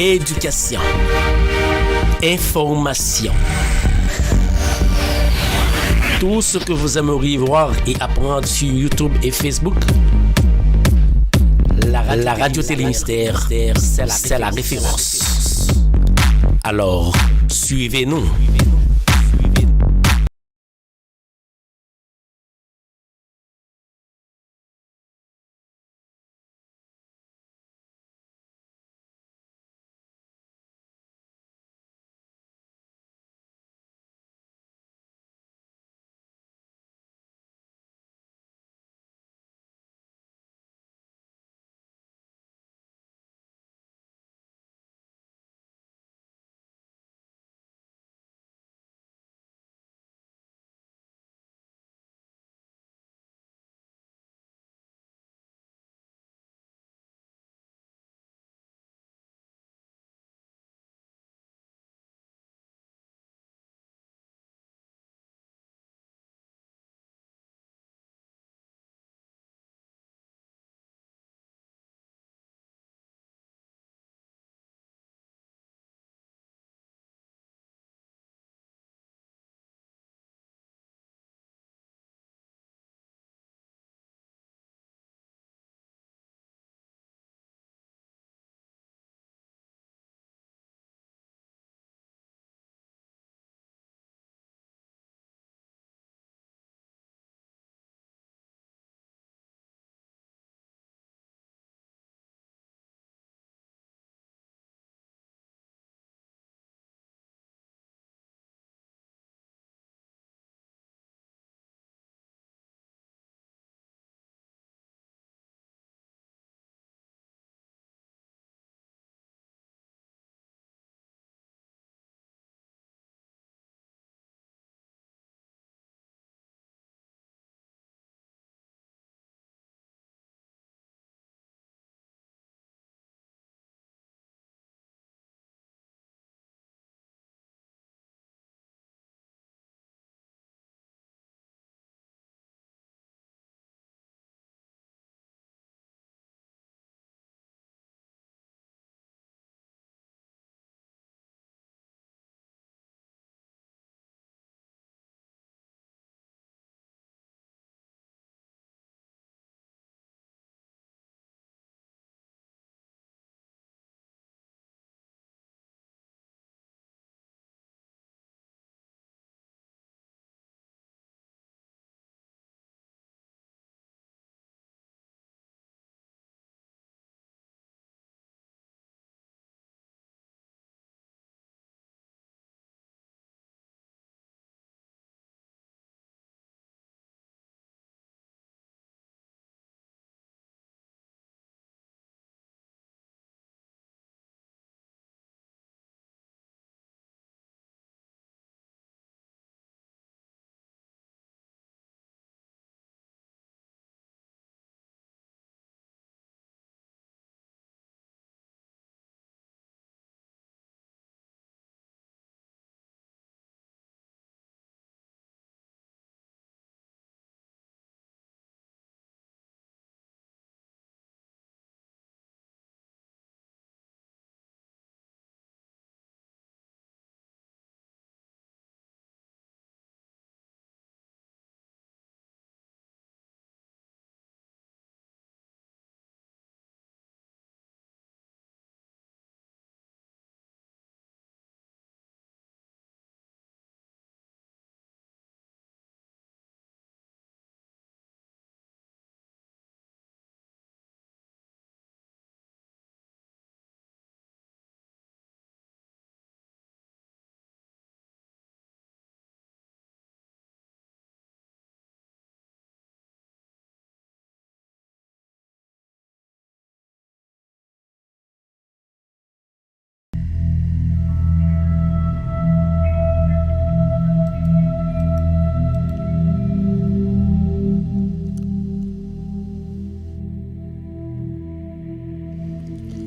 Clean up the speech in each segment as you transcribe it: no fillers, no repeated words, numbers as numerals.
Éducation. Information. Tout ce que vous aimeriez voir et apprendre sur YouTube et Facebook. La radio Télémystère, c'est la référence. Alors, suivez-nous.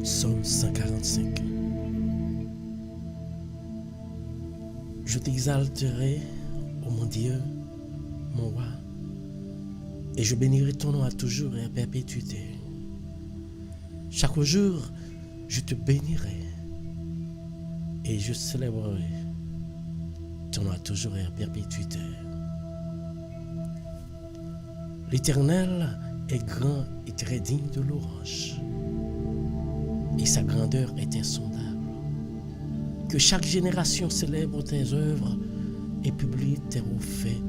Psaume 145. Je t'exalterai, ô mon Dieu, mon roi, et je bénirai ton nom à toujours et à perpétuité. Chaque jour, je te bénirai et je célébrerai ton nom à toujours et à perpétuité. L'Éternel est grand et très digne de louange, et sa grandeur est insondable. Que chaque génération célèbre tes œuvres et publie tes hauts faits.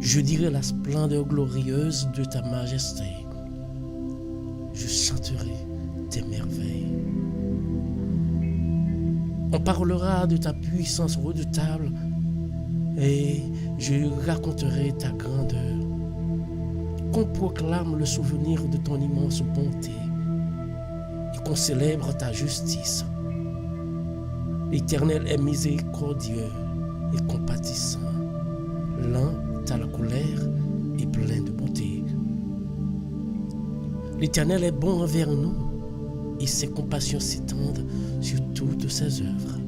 Je dirai la splendeur glorieuse de ta majesté. Je chanterai tes merveilles. On parlera de ta puissance redoutable et je raconterai ta grandeur. Qu'on proclame le souvenir de ton immense bonté et qu'on célèbre ta justice. L'Éternel est miséricordieux et compatissant, lent à la colère et plein de bonté. L'Éternel est bon envers nous et ses compassions s'étendent sur toutes ses œuvres.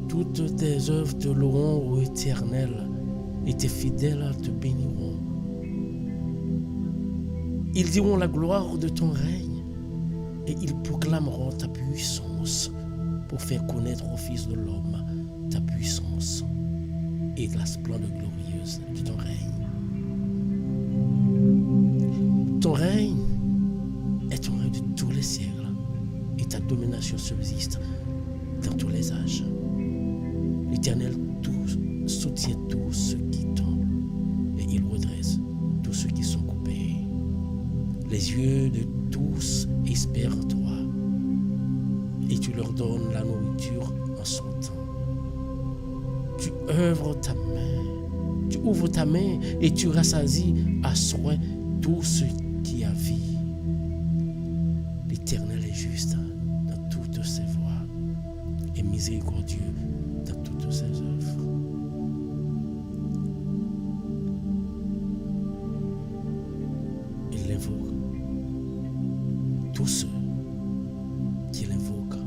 Toutes tes œuvres te loueront, ô Éternel, et tes fidèles te béniront. Ils diront la gloire de ton règne et ils proclameront ta puissance pour faire connaître au Fils de l'homme ta puissance et la splendeur glorieuse de ton règne. Ton règne est un règne de tous les siècles et ta domination subsiste dans tous les âges. L'Éternel soutient tous ceux qui tombent et il redresse tous ceux qui sont coupés. Les yeux de tous espèrent toi et tu leur donnes la nourriture en son temps. Tu ouvres ta main et tu rassasies à souhait tout ce qui a vie. L'Éternel est juste dans toutes ses voies et miséricordieux dans toutes ses œuvres. Il invoque tous ceux qui l'invoquent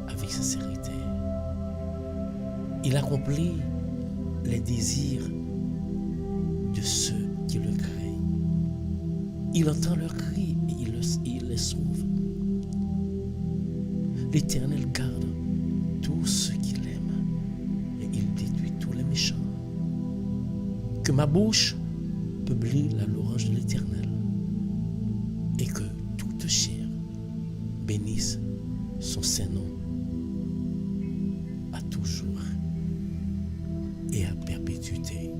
avec sincérité. Il accomplit les désirs de ceux qui le craignent. Il entend leurs cris et il les sauve. L'Éternel garde tous ceux qui l'aiment et il détruit tous les méchants. Que ma bouche publie la louange de l'Éternel et que toute chair bénisse son saint nom à toujours et à perpétuité.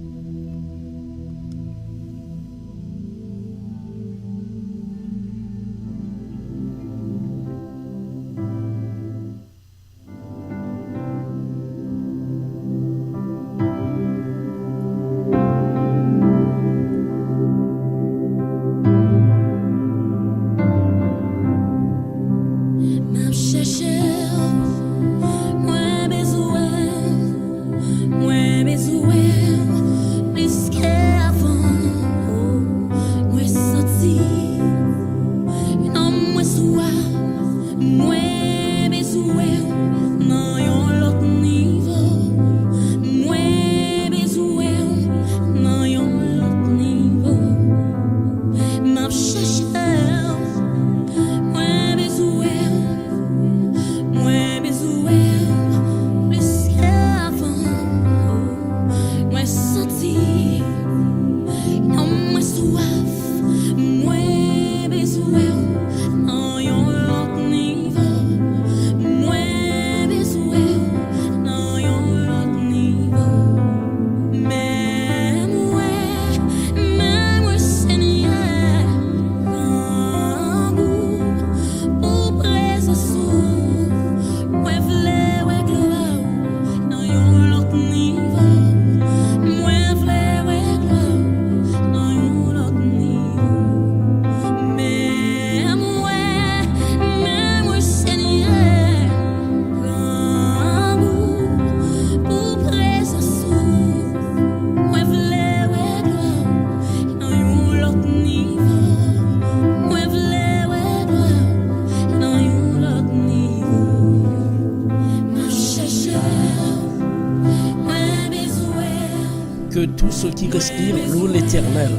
Que tous ceux qui respirent louent l'Éternel.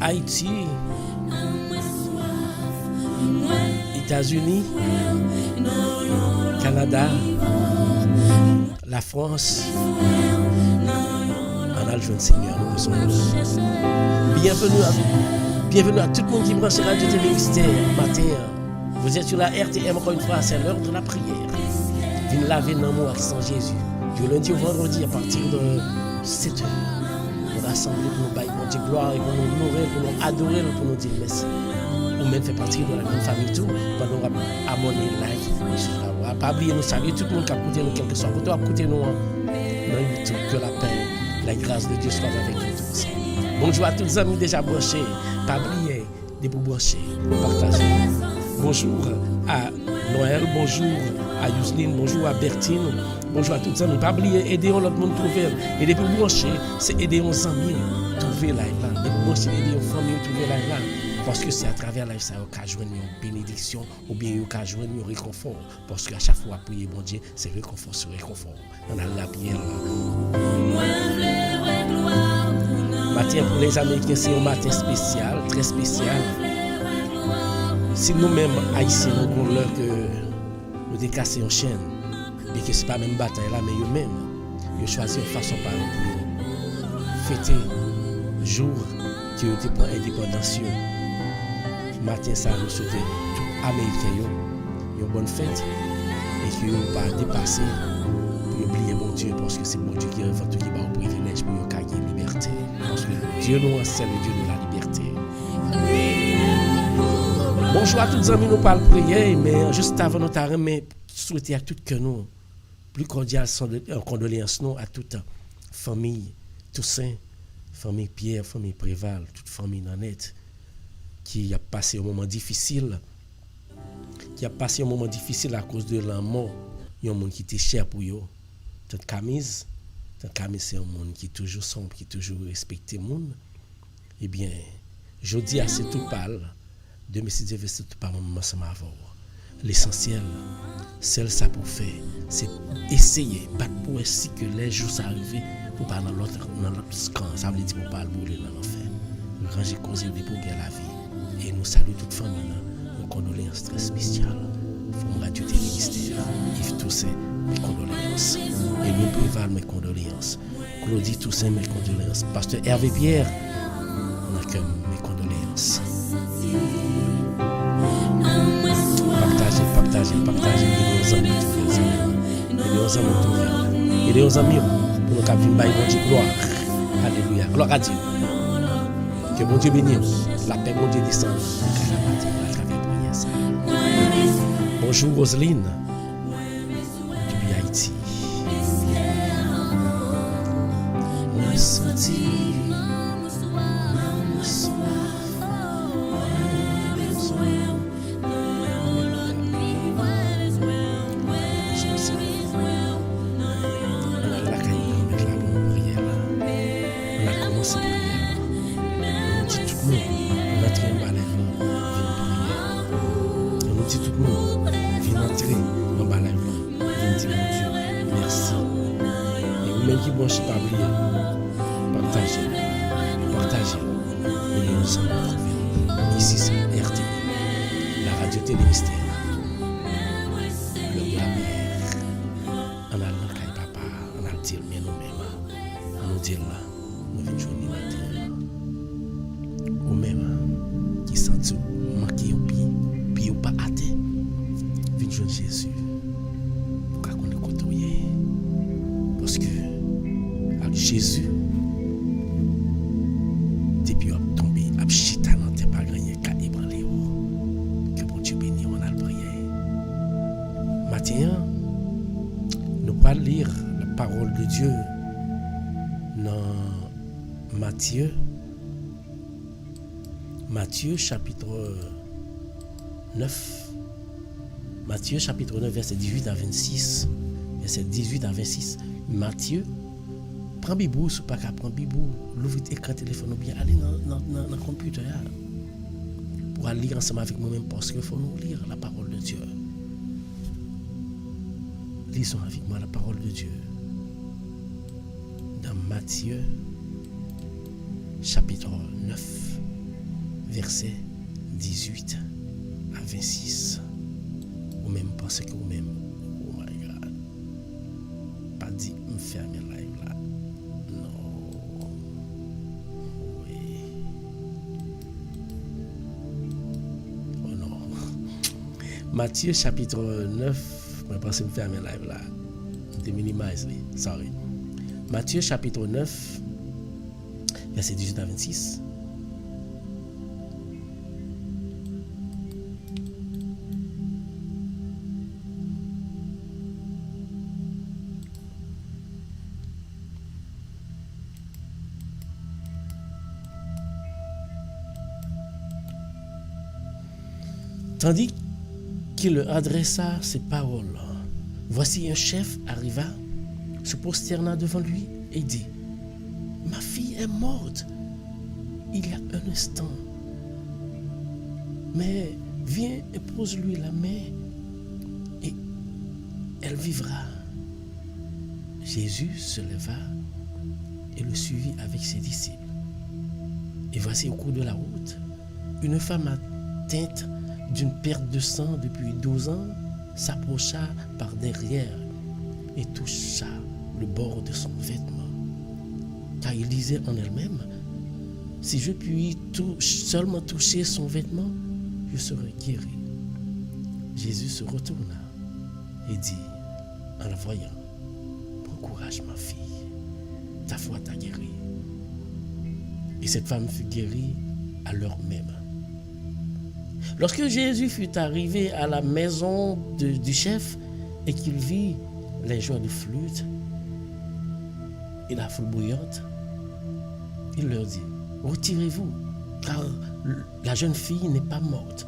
Haïti, États-Unis, Canada, la France, on a le jeune Seigneur, nous sommes bienvenue à tout le monde qui branche sur Radio Télé Mystère matin. Vous êtes sur la RTM encore une fois, c'est l'heure de la prière. Venez laver dans mon accent Jésus. Du lundi au vendredi à partir de 7h. On rassemble pour nous bailler mon Dieu gloire et pour nous nourrir, pour nous adorer, pour nous dire merci. Ou même fait partie de la grande famille tout. Pour nous abonner, like, pas oublier nous saluer tout le monde qui a écouté nous, quel que soit votre à écouter nous dans YouTube. Que la paix, la grâce de Dieu soit avec nous tous. Bonjour à tous les amis déjà branchés. Pas oublier de vous brancher, partager. Bonjour à Noël, bonjour à Yuseline, bonjour à Bertine, bonjour à tous les amis. Pas oublier, aider l'autre monde à trouver. Et de vous brancher, c'est aider nos amis à trouver la là. De vous brancher, aider nos familles à trouver la là. Parce que c'est à travers la vie ça qu'on joindre une bénédiction ou bien qu'on joindre un réconfort. Parce qu'à chaque fois prier bon Dieu, c'est réconfort sur réconfort. On a la prière là. Matin pour les Américains, c'est un matin spécial, très spécial. Si nous-mêmes, Haïtiens, nous avons l'heure que nous décassons une chaîne, mais que ce n'est pas même bataille là, mais eux-mêmes, ils ont choisi une façon par pour fêter le jour qui ont été pour l'indépendance. Matin, ça nous souhaite tous Américains une bonne fête et qui n'ont pas dépassé pour oublier mon Dieu, parce que c'est mon Dieu qui a fait qui a un privilège pour gagner la liberté. Parce que Dieu nous enseigne le Dieu de la liberté. Bonjour à tous les amis, nous parlons prière, mais juste avant nous t'arrêter, souhaiter à toutes que nous, plus cordiales condoléances nous à toute famille Toussaint, famille Pierre, famille Préval, toute famille Nanette, qui a passé un moment difficile, à cause de la mort, il y a un monde qui était cher pour eux. Tante Camise, c'est un monde qui est toujours sombre, qui est toujours respecté le monde. Eh bien, je dis à c'est tout pâle. 2006 c'est tout pâle, ensemble avant. L'essentiel, c'est ça pour faire, c'est essayer, pas pour ainsi que les jours s'arrivent pour pas dans l'autre camp, ça veut dire pour pas brûler dans l'enfer. Ranger cause de pour gagner la vie. Et nous saluons toute famille, nos condoléances très spéciales. From Radio Télé Mystère, Yves Toussaint, mes condoléances. Et nous Préval, mes condoléances. Claudie Toussaint, mes condoléances. Pasteur Hervé Pierre, on a que mes condoléances. Partagez. Aidez nos amis pour nous capter une Dieu gloire. Alléluia. Gloire à Dieu. Que mon Dieu bénisse. La paix, mon Dieu descend. À travers prière ça. Bonjour Roselyne. Depuis Haïti. On sentit. Partagez. Et nous sommes retrouvés. Ici, c'est RT, la Radio Télé Mystère. L'heure de la prière. On a le papa, on a le dire, mais nous-mêmes, on nous dit là, nous venons jouer matin. Ou-même, qui sentent manquer au pied ou pas à terre, venez jouer Jésus. Pour qu'on le côtoyer. Parce que, avec Jésus, depuis qu'on est tombé, à chita dans tes pas gagné qu'à ébranler. Que bon Dieu bénisse, on a le prière. Maintenant, nous allons lire la parole de Dieu dans Matthieu chapitre 9. Matthieu chapitre 9, verset 18 à 26. Verset 18 à 26. Matthieu, prends Bible, si pas qu'à prendre Bible, l'ouvre écran téléphone ou bien aller dans le computer pour aller lire ensemble avec moi-même parce qu'il faut nous lire la parole de Dieu. Lisons avec moi la parole de Dieu dans Matthieu chapitre 9 versets 18 à 26. Ou même pensez que vous même, oh my God, pas dit me fermer live là. Non. Oui. Oh non. Matthieu chapitre 9, je pense me fermer live là. Je minimise, sorry. Matthieu chapitre 9, verset 18 à 26. Tandis qu'il leur adressa ces paroles, voici un chef arriva, se prosterna devant lui et dit, « Ma fille est morte il y a un instant, mais viens et pose-lui la main et elle vivra. » Jésus se leva et le suivit avec ses disciples. Et voici au cours de la route, une femme atteinte d'une perte de sang depuis 12 ans s'approcha par derrière et toucha le bord de son vêtement. Car il disait en elle-même, si je puis seulement toucher son vêtement, je serai guéri. Jésus se retourna et dit, en la voyant, prends courage ma fille, ta foi t'a guéri. Et cette femme fut guérie à l'heure même. Lorsque Jésus fut arrivé à la maison du chef et qu'il vit les joueurs de flûte et la foule bruyante, il leur dit, retirez-vous, car la jeune fille n'est pas morte,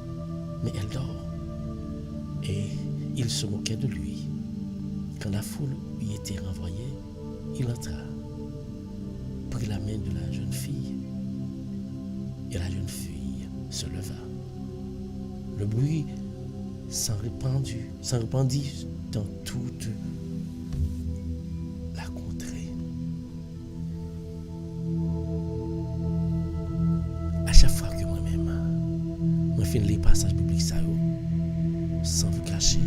mais elle dort. Et il se moquait de lui. Quand la foule lui était renvoyée, il entra, prit la main de la jeune fille, et la jeune fille se leva. Le bruit s'en répandit dans toute la contrée. À chaque fois que moi-même, je finis les passages bibliques, sans vous cacher,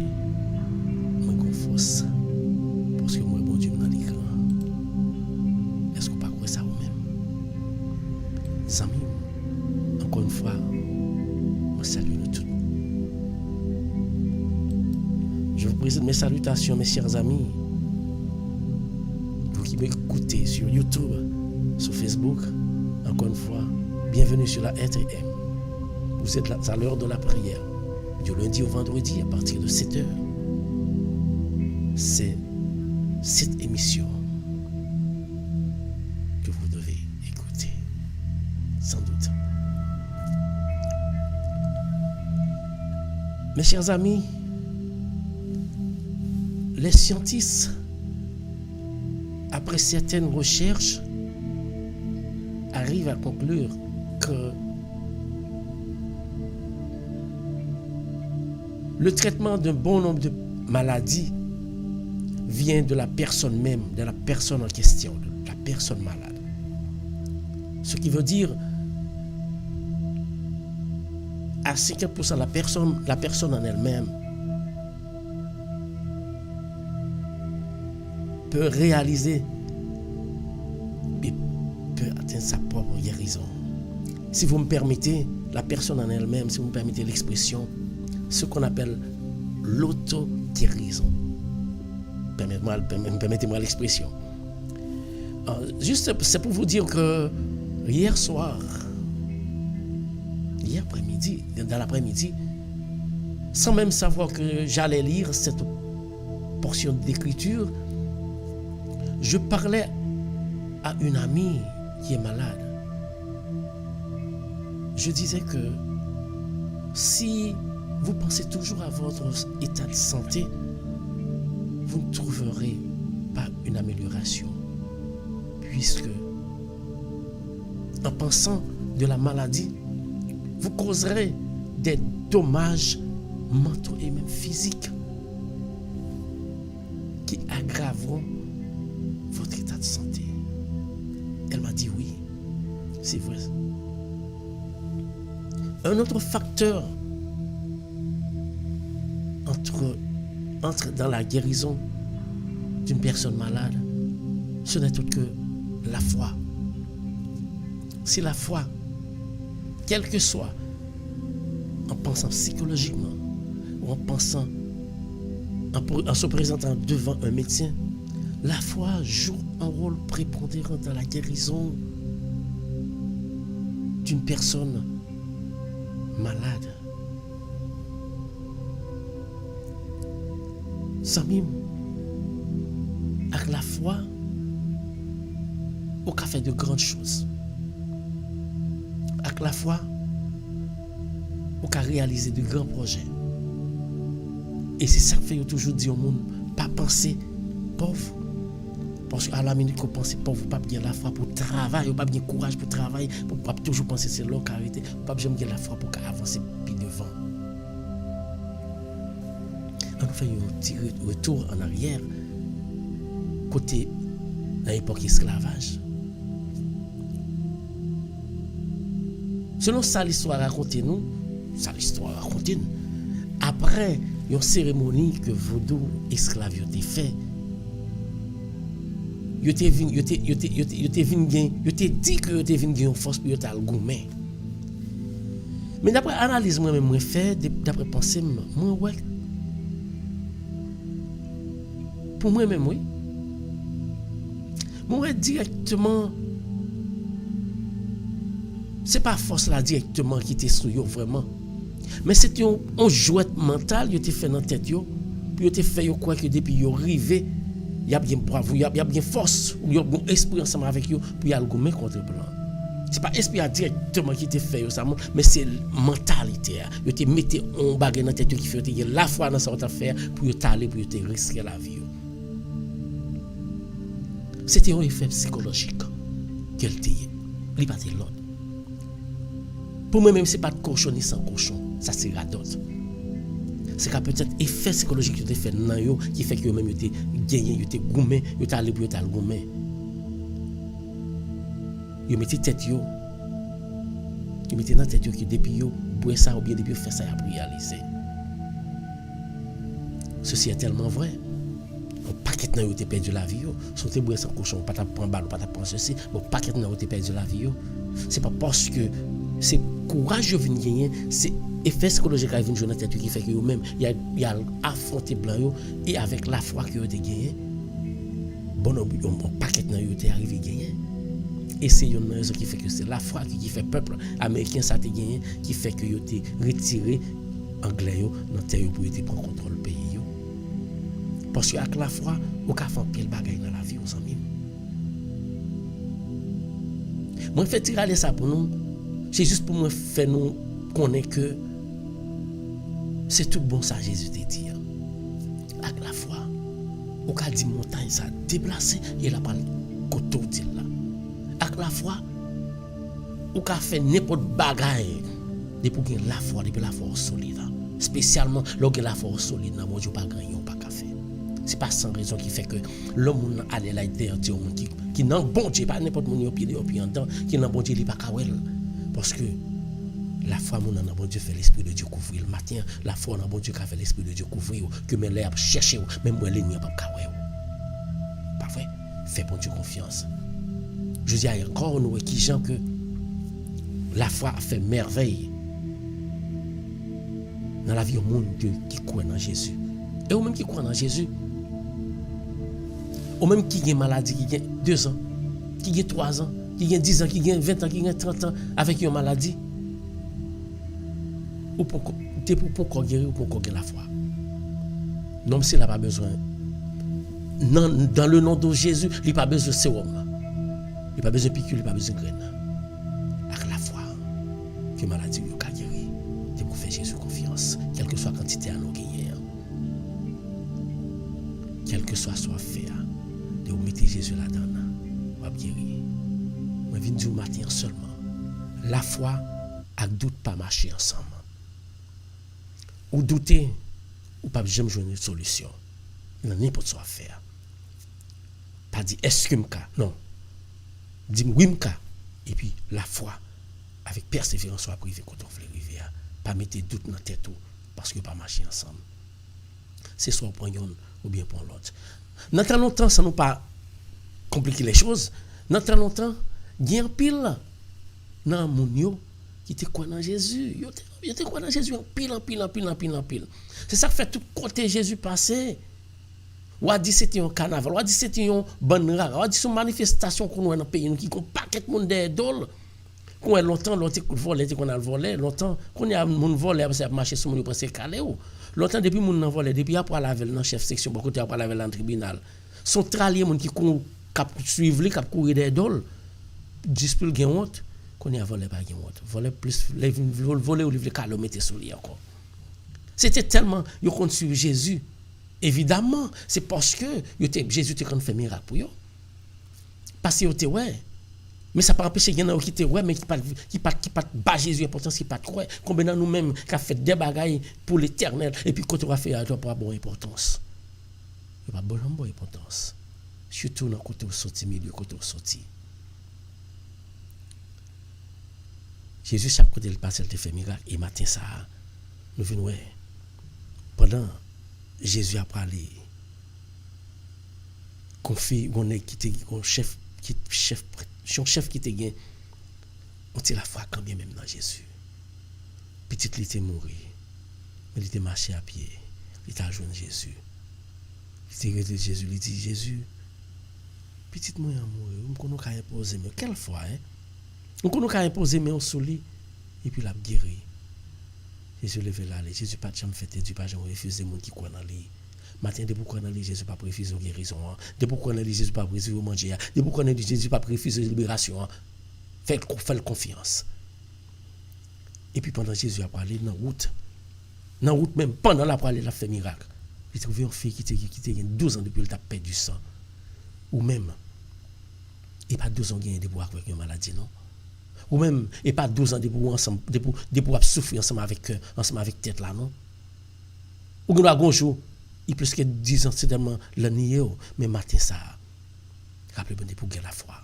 je me force parce que moi, bon Dieu, dans l'écran. Est-ce que vous ne croyez ça vous-même? Amis, encore une fois, je salue nous tous. Je vous présente mes salutations, mes chers amis. Vous qui m'écoutez sur YouTube, sur Facebook, encore une fois, bienvenue sur la RTM. Vous êtes là à l'heure de la prière, du lundi au vendredi à partir de 7h. C'est cette émission que vous devez écouter, sans doute. Mes chers amis, les scientifiques, après certaines recherches, arrivent à conclure que le traitement d'un bon nombre de maladies vient de la personne même, de la personne en question, de la personne malade. Ce qui veut dire à 50% la personne en elle-même peut réaliser et peut atteindre sa propre guérison. Si vous me permettez, la personne en elle-même, si vous me permettez l'expression, ce qu'on appelle l'auto-guérison. Permettez-moi l'expression. Juste, c'est pour vous dire que hier après-midi, dans l'après-midi, sans même savoir que j'allais lire cette portion d'écriture, je parlais à une amie qui est malade. Je disais que si vous pensez toujours à votre état de santé, vous ne trouverez pas une amélioration. Puisque, en pensant de la maladie, vous causerez des dommages mentaux et même physiques qui aggraveront votre état de santé. Elle m'a dit oui, c'est vrai. Un autre facteur entre dans la guérison d'une personne malade, ce n'est autre que la foi. Si la foi, quel que soit, en pensant psychologiquement ou en se présentant devant un médecin, la foi joue un rôle prépondérant dans la guérison d'une personne malade. Samim, avec la foi, on peut faire de grandes choses. Avec la foi, on peut réaliser de grands projets. Et c'est ça que fait toujours dire au monde, pas penser pauvre. Parce qu'à la minute qu'on pense pauvre, pas bien la foi pour travailler, pas bien courage pour travailler, pour pas toujours penser c'est long carité, pas bien la foi pour avancer plus devant. On fait un petit retour en arrière, côté dans l'époque esclavage. Selon ça, l'histoire raconte nous, après une cérémonie que vaudou esclaves ont fait, yo te dit que yo te vinn gen force pour yo ta goumen. Mais d'après analyse moi même moi fait, d'après pensée moi ouais. Pour moi même oui. Moi directement c'est pas force là directement qui était sur yo vraiment. Mais c'est un jouet mental yo te fait dans tête yo, puis yo te fait yo quoi que depuis yo rivé il y a bien bravo, il y a bien force, il y a bon esprit ensemble avec eux pour y aller contre le plan. C'est pas esprit directement qui te fait ça, mais c'est mentalité. Vous te mettez un bagage dans tête qui fait la foi dans ça à faire pour t'aller pour te risquer la vie. C'était un effet psychologique qu'elle te il pas de l'autre. Pour moi même c'est pas de cochon ni sans cochon, ça c'est d'autres. C'est qu'à peut-être effet psychologique qui te fait dans yo qui fait que même tu gagné, tu goumé, tu allé pour tu goumé. Yo mettez tête yo. Tu mettez dans tête yo que depuis yo boire ça ou bien depuis faire ça pour réaliser. Ceci est tellement vrai. Un paquet nan yo te perdu la vie yo. Son te boire sans cochon, pas ta prendre balle, pas ta prendre ceci, bon paquet nan yo te perdu la vie yo. C'est pas parce que c'est courage yo vinn gagner, c'est effet psychologique à venir dans tête qui fait que eux même il y a affronté blanc yo et avec la foi que yo te gagné bon on paquet nan yo te arrivé gagner et c'est une raison qui fait que c'est la foi qui fait peuple américain ça te gagné qui fait que yo te retiré anglais yo dans terre pour te prendre contrôle pays yo parce que avec la foi on ka faire pile bagaille dans la vie aux amis moi fait tirer ça pour nous c'est juste pour me faire nous connaître que c'est tout bon ça Jésus te dit. Avec la foi, on a dit montagne ça déplacé et la parle koto dit là. Avec la foi, on a fait n'importe bagaille depuis que la foi solide. Spécialement lorsque la foi solide dans mon Dieu pas grand yon pas ka faire. C'est pas sans raison qui fait que l'homme aller là dire au monde qui non bon Dieu pas n'importe mon pied en dedans qui non bon Dieu il pas ka wel parce que la foi mon bon Dieu fait l'esprit de Dieu couvrir le matin, la foi dans bon Dieu qui fait l'esprit de Dieu couvrir que mes lèvres chercher même moi l'ennemi pas ka wel. Pas vrai? Fais bon Dieu confiance. Je dis encore nous qui gens que la foi a fait merveille dans la vie au monde qui croit en Jésus. Et ou même qui croit en Jésus, ou même qui a une maladie qui a 2 ans, qui a 3 ans, qui a 10 ans, qui a 20 ans, qui a 30 ans avec une maladie, ou pour guérir ou pour gagner la foi. Non, s'il n'a pas besoin. Dans le nom de Jésus, il n'a pas besoin de sérum. Il n'a pas besoin de piqûre, il n'a pas besoin de graine. Avec la foi, que maladie il a guéri. C'est pour faire Jésus confiance, quelle que soit la quantité à nous gagner. Quel que soit fait, de vous mettre Jésus là-dedans, vous allez guérir. Je viens de dire matin seulement. La foi et doute pas marcher ensemble. Ou douter, ou pas jamais jouer une solution. Il n'y a n'importe quoi à faire. Pas dire est-ce que m'ka, non. Dis oui m'ka. Et puis la foi avec persévérance, soit privé quand on veut arriver. Pas mettre doute dans la tête parce que pas marcher ensemble. C'est soit pour un ou bien pour l'autre. Dans tant longtemps, ça ne pas compliquer les choses. Dans tant longtemps, il y a un pile dans mon yo qui te croit dans Jésus. Yo te croit dans Jésus en pile. C'est ça qui fait tout côté Jésus passé. Ou a dit c'était un carnaval, ou a dit c'était une bonne rare, ou a dit c'est une manifestation qu'on a dans le pays qui ont paquet de monde d'idole. Qu'on a longtemps l'autre volé, qu'on a volé, longtemps qu'on a mon volé parce que marché sur mon pense calé ou. Longtemps depuis mon nan volé, depuis après la veille dans chef section, beaucoup après la veille dans tribunal. Son tralier mon qui cap suivre li, cap courir d'idole. Dispute gen honte, qu'on a volé pas gen honte. Volé plus voler ou livre calé mettre sur lui encore. C'était tellement yo compte sur Jésus. Évidemment, c'est parce que Jésus te quand fait miracle pour eux. Parce que yo te ouais. Mais ça pas empêcher qu'il y en a qui te ouais mais qui pas bas Jésus importance qui pas croire. Combien dans nous-mêmes qui a fait des bagailles pour l'éternel et puis quand on va faire toi pas bonne importance. Il pas bonne importance. Surtout dans côté au sorti milieu côté au sorti. Jésus chaque côté le passe il te fait miracle et matin ça nous venons ouais. Pendant Jésus a parlé confie on est qui un chef qui te gagne on t'a la foi quand bien même dans Jésus petit il était mort mais il était marché à pied il t'a joindre Jésus il était Jésus il dit Jésus petit moi mourir on connait qu'à imposer mais quelle foi hein on connait qu'à imposer mais on sous lui et puis l'a guéri Jésus levé là Jésus pas jamais fait Dieu pas jamais refusé monde qui croit dans lui matin de pourquoi dans Jésus pas refuser guérison de pourquoi dans Jésus pas refuser manger de pourquoi dans Jésus pas refuser libération fait confiance et puis pendant Jésus a parlé dans route même pendant la parler il a fait miracle il trouvé une fille qui était 12 ans depuis elle a perdu du sang ou même et pas 12 ans gagné de boire avec une maladie non ou même et pas 12 ans de pour ensemble de pour souffrir ensemble avec tête là non ou nous un jour il plus que 10 ans c'est tellement l'année mais matin ça rappelez-vous pour gagner la foi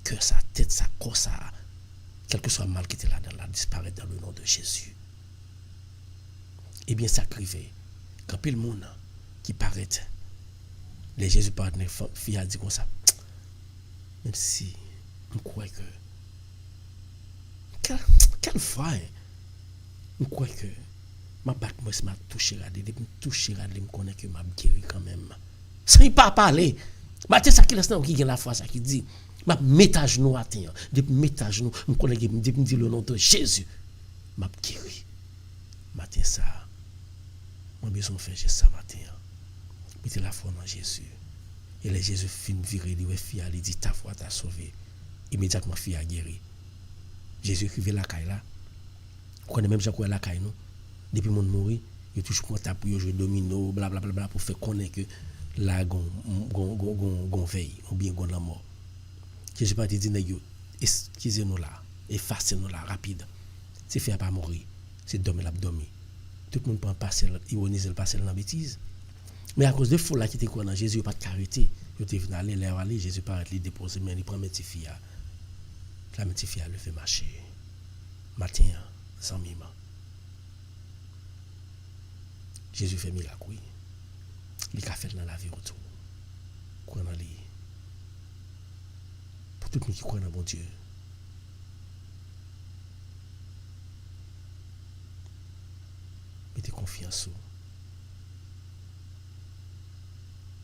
que sa tête sa corps ça quel que soit mal qui était là dans la disparaître dans le nom de Jésus et bien ça arrivé quand pile monde qui paraît les Jésus partenaire fille a dit comme ça même si on croit que quelle foi on croit que ma batte moi m'a touché là depuis touché là me connaît que m'a guéri quand même sans pas parler matin ça qui laisse qui gagne la foi ça qui dit m'a mettre à genoux à terre depuis mettre à genoux me connaît depuis me dit le nom de Jésus m'a guéri matin ça moi besoin faire juste ça matin mettez la foi dans Jésus et les Jésus fin virer lui fille il dit ta foi t'a sauvé immédiatement fille a guéri Jésus écrivait la caille là on connaît même Jean quoi la caille nous depuis mon mourir il toujours content pour jouer domino blablabla pour faire connaître que la gon veille ou bien gon la mort Jésus pas dit nèg yo excusez-nous là effacez-nous là rapide c'est faire pas mourir c'est dormir l'abdomen tout le monde peut passer ironiser le passer dans bêtise mais à cause de fou là qui était quoi dans Jésus pas de carité il était venu aller Jésus pas lui déposer mais il prend mes petits filles la petite fille le fait marcher matin sans mime Jésus fait miracle oui il a fait dans la vie autour croit dans lui pour tout le monde qui croit dans bon Dieu mettez confiance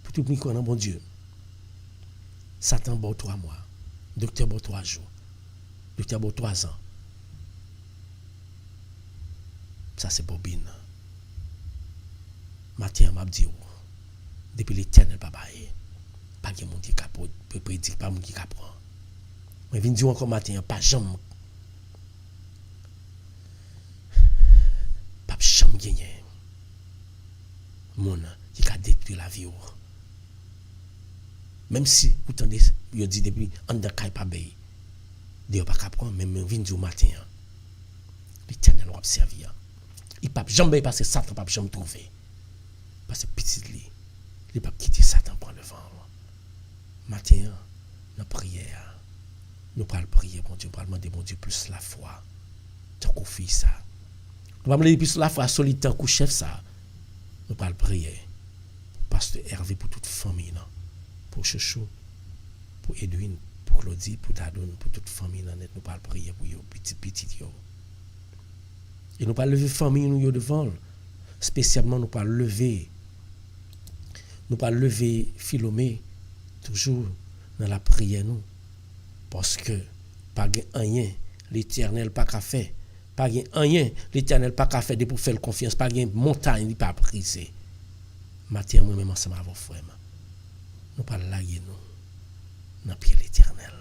pour tout le monde qui croit dans bon Dieu Satan bon 3 mois docteur bon 3 jours docteur bon 3 ans ça c'est bobine matin m'a dit depuis l'éternel papa pas de monde qui peut prédire pas monde qui apprend mais vinn dire encore matin pas jamais pas jamais gagner monde qui a détruit la vie même si vous entendez yo dit depuis en de kay pas bay Dieu pas apprendre même vinn dire matin l'éternel va servir il pas jamais parce que Satan pas jamais trouver parce que petit lui il pas quitter Satan prendre devant matin la prière nous allons prier, bon Dieu, nous allons demander, bon Dieu, plus la foi. Tant qu'on fait ça. Nous allons demander plus la foi solide, tant qu'on chef ça. Nous allons prier. Pasteur Hervé pour toute famille, non? Pour Chouchou, pour Edwin, pour Claudie, pour Tadon, pour toute famille, non? Nous allons prier pour eux, petit. Et nous allons lever famille, nous devant. Spécialement, nous allons lever. Nous allons lever Philomé, toujours dans la prière, nous. Parce que, pas rien, l'Éternel pas qu'à faire. Pas rien, l'Éternel pas qu'à faire pour faire confiance. Pas de montagne, il pas briser. Matin, moi-même, ensemble avec vos frères. Nous pas laguer nous. Dans pied l'Éternel.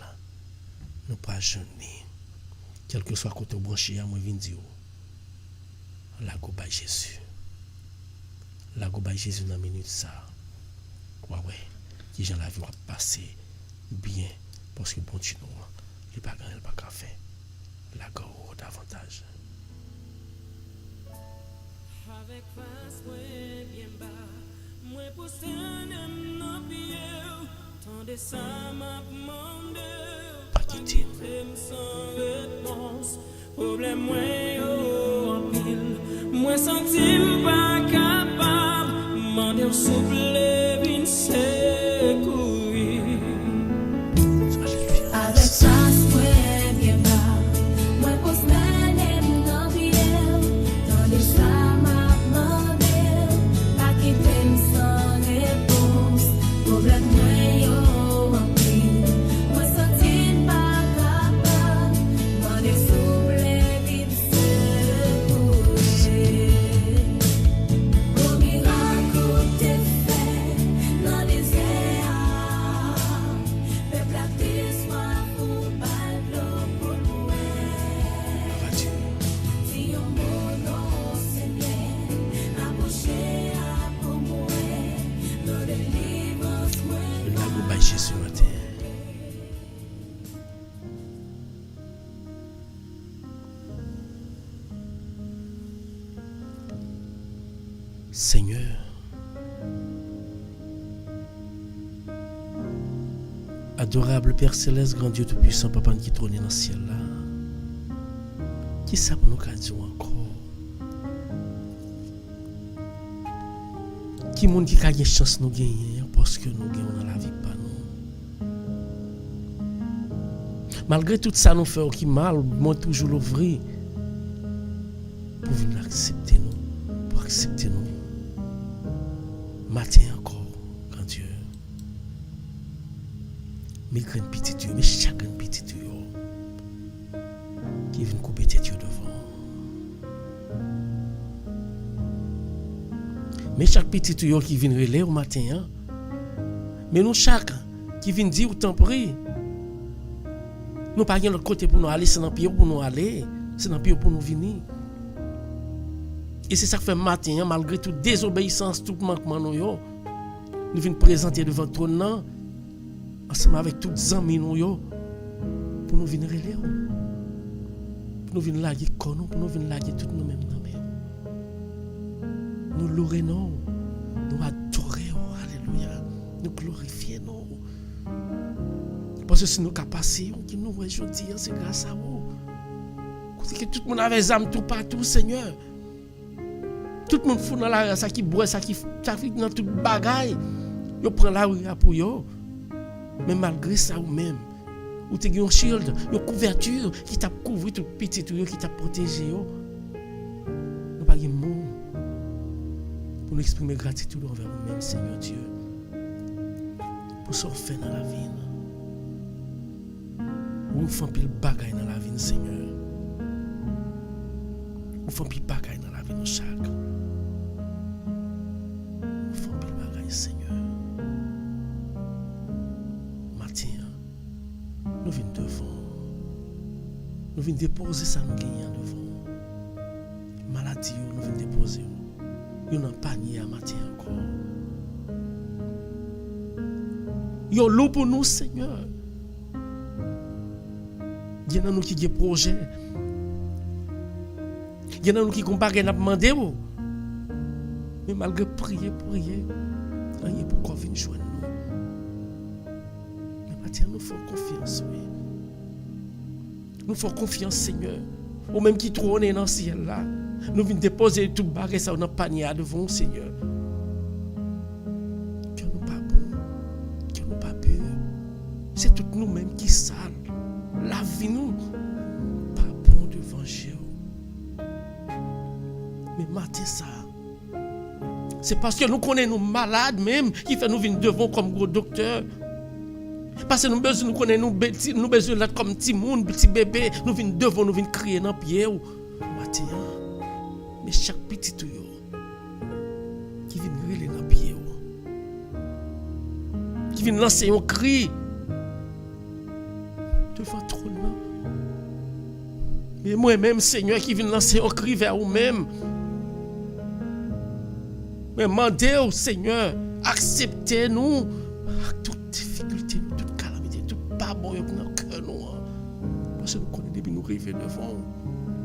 Nous pas jeûner. Quel que soit côté branché, moi, je dire. La go by Jésus. La go by Jésus dans la minute ça. Ouais. Qui gens la vie va passer bien. Parce que bon Dieu, il n'y a pas grand, il n'y a pas qu'à faire. La go davantage. Avec face bien bas, moi pour ça n'aime pied, tendez ça m'a demandé, pas quitter. Sans réponse, problème moi en pile, moi senti pas capable, demander souple vin secourir. Avec face bien bas, moi pour ça n'aime pied, tendez ça m'a demandé, pas quitter sans réponse, problème moi en pile, moi senti pas capable, demander souple vin secourir. Au miracle t'es fait dans les airs, peuple a tes soins pour battre pour louer. Si on mon Seigneur, approcher à pour mourir, nos délivrances Le lago by Jésus matin. Seigneur, adorable Père Céleste, grand Dieu Tout-Puissant, Papa qui trône dans le ciel là, qui ça pour nous qu'a dit encore? Qui monde qui a une chance nous gagner parce que nous gagnons dans la vie pas nous. Malgré tout ça nous fait qui mal, moi toujours l'ouvrir pour venir accepter nous, pour accepter nous. Matin encore, grand Dieu. Mes grands petits Dieu, mais chaque grand petit Dieu qui vient couper tes yeux devant. Mais chaque petit Dieu qui vient relayer au matin, hein? Mais nous chaque qui vient dire au temps pris, nous pas de l'autre côté pour nous aller, c'est dans le pied pour nous aller, c'est dans le pied pour nous venir. Et c'est ça que fait matin, malgré toute désobéissance, tout manquement, nous venons présenter devant ton nom, ensemble avec tous les amis, pour nous venir relayer. Pour nous venir laguer pour nous venir laguer tout nous-mêmes. Nous louer, nous adorer, alléluia, nous glorifier, nous. Parce que si nous capacités, qui nous aujourd'hui, c'est grâce à vous. Que tout le monde avait des âmes tout partout, Seigneur. Tout le monde fout dans la rue, ça qui boit, ça qui fait dans toute bagaille. Yo prend la rue pour yo. Mais malgré ça ou même, ou te gen un shield, une couverture qui t'a couvert tout petit tout qui t'a protégé yo. Nous pas gen mot pour nous exprimer gratitude envers nous-mêmes, Seigneur Dieu. Pour ce qu'on fait dans la vie. Ou fait pile bagaille dans la vie, Seigneur. Ou fait pile bagaille dans la vie de chaque. Ou fait pile bagaille, Seigneur. Matin, nous venons devant. Nous venons déposer ça nous gagnons devant. Maladie, nous venons déposer. Nous n'avons pas panier à matin encore. Yo l'eau pour nous, Seigneur. Il y en a nous qui ont des projets. Il y en a nous qui ont pas demandé. Mais malgré prier, rien pour qu'on vienne joindre nous. Mais maintenant, nous faisons confiance. Oui. Nous faisons confiance, Seigneur. Ou même qui trône dans le ciel là. Nous venons déposer tout bagage ça dans le panier devant, Seigneur. Que nous pas bon, que nous pas pur. C'est tout nous-mêmes qui sale. La vie nous, pas bon devant Dieu. Mais matin ça, c'est parce que nous connaissons nous malades même qui fait nous venir devant comme gros docteur. Parce que nous besoin nous connaissons nous besoin là comme petit monde, petit bébé, nous venons devant, nous venons crier dans pied ou matin. Mais chaque petit tout qui vient griller dans pied qui vient lancer un cri devant trop non. Mais moi-même Seigneur qui vient lancer un cri vers vous-même. Mais demandez au Seigneur, acceptez-nous toute difficulté, toute calamité, tout pas bon dans le cœur nous. Parce que nous connaissons depuis nous arriver devant.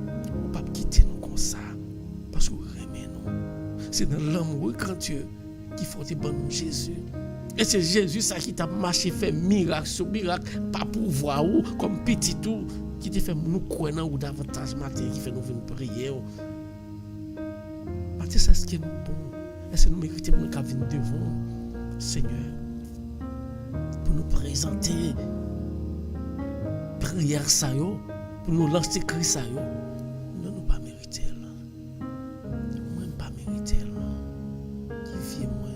On ne peut pas quitter nous comme ça. Parce que nous aimons nous. C'est dans l'amour grand Dieu qu'il faut te bonne Jésus. Et c'est Jésus ça qui t'a marché, fait miracle sur miracle, pas pour voir ou comme petit tout, qui te fait nous croire ou davantage matin, qui fait nous venir prier. Matin, ça c'est ce qui est nous bon. Est-ce que nous méritons pour nous venir devant Seigneur pour nous présenter prière ça yo, pour nous lancer cri ça yo. Nous ne pas mériter là. Moi pas mériter là. Qui vient moi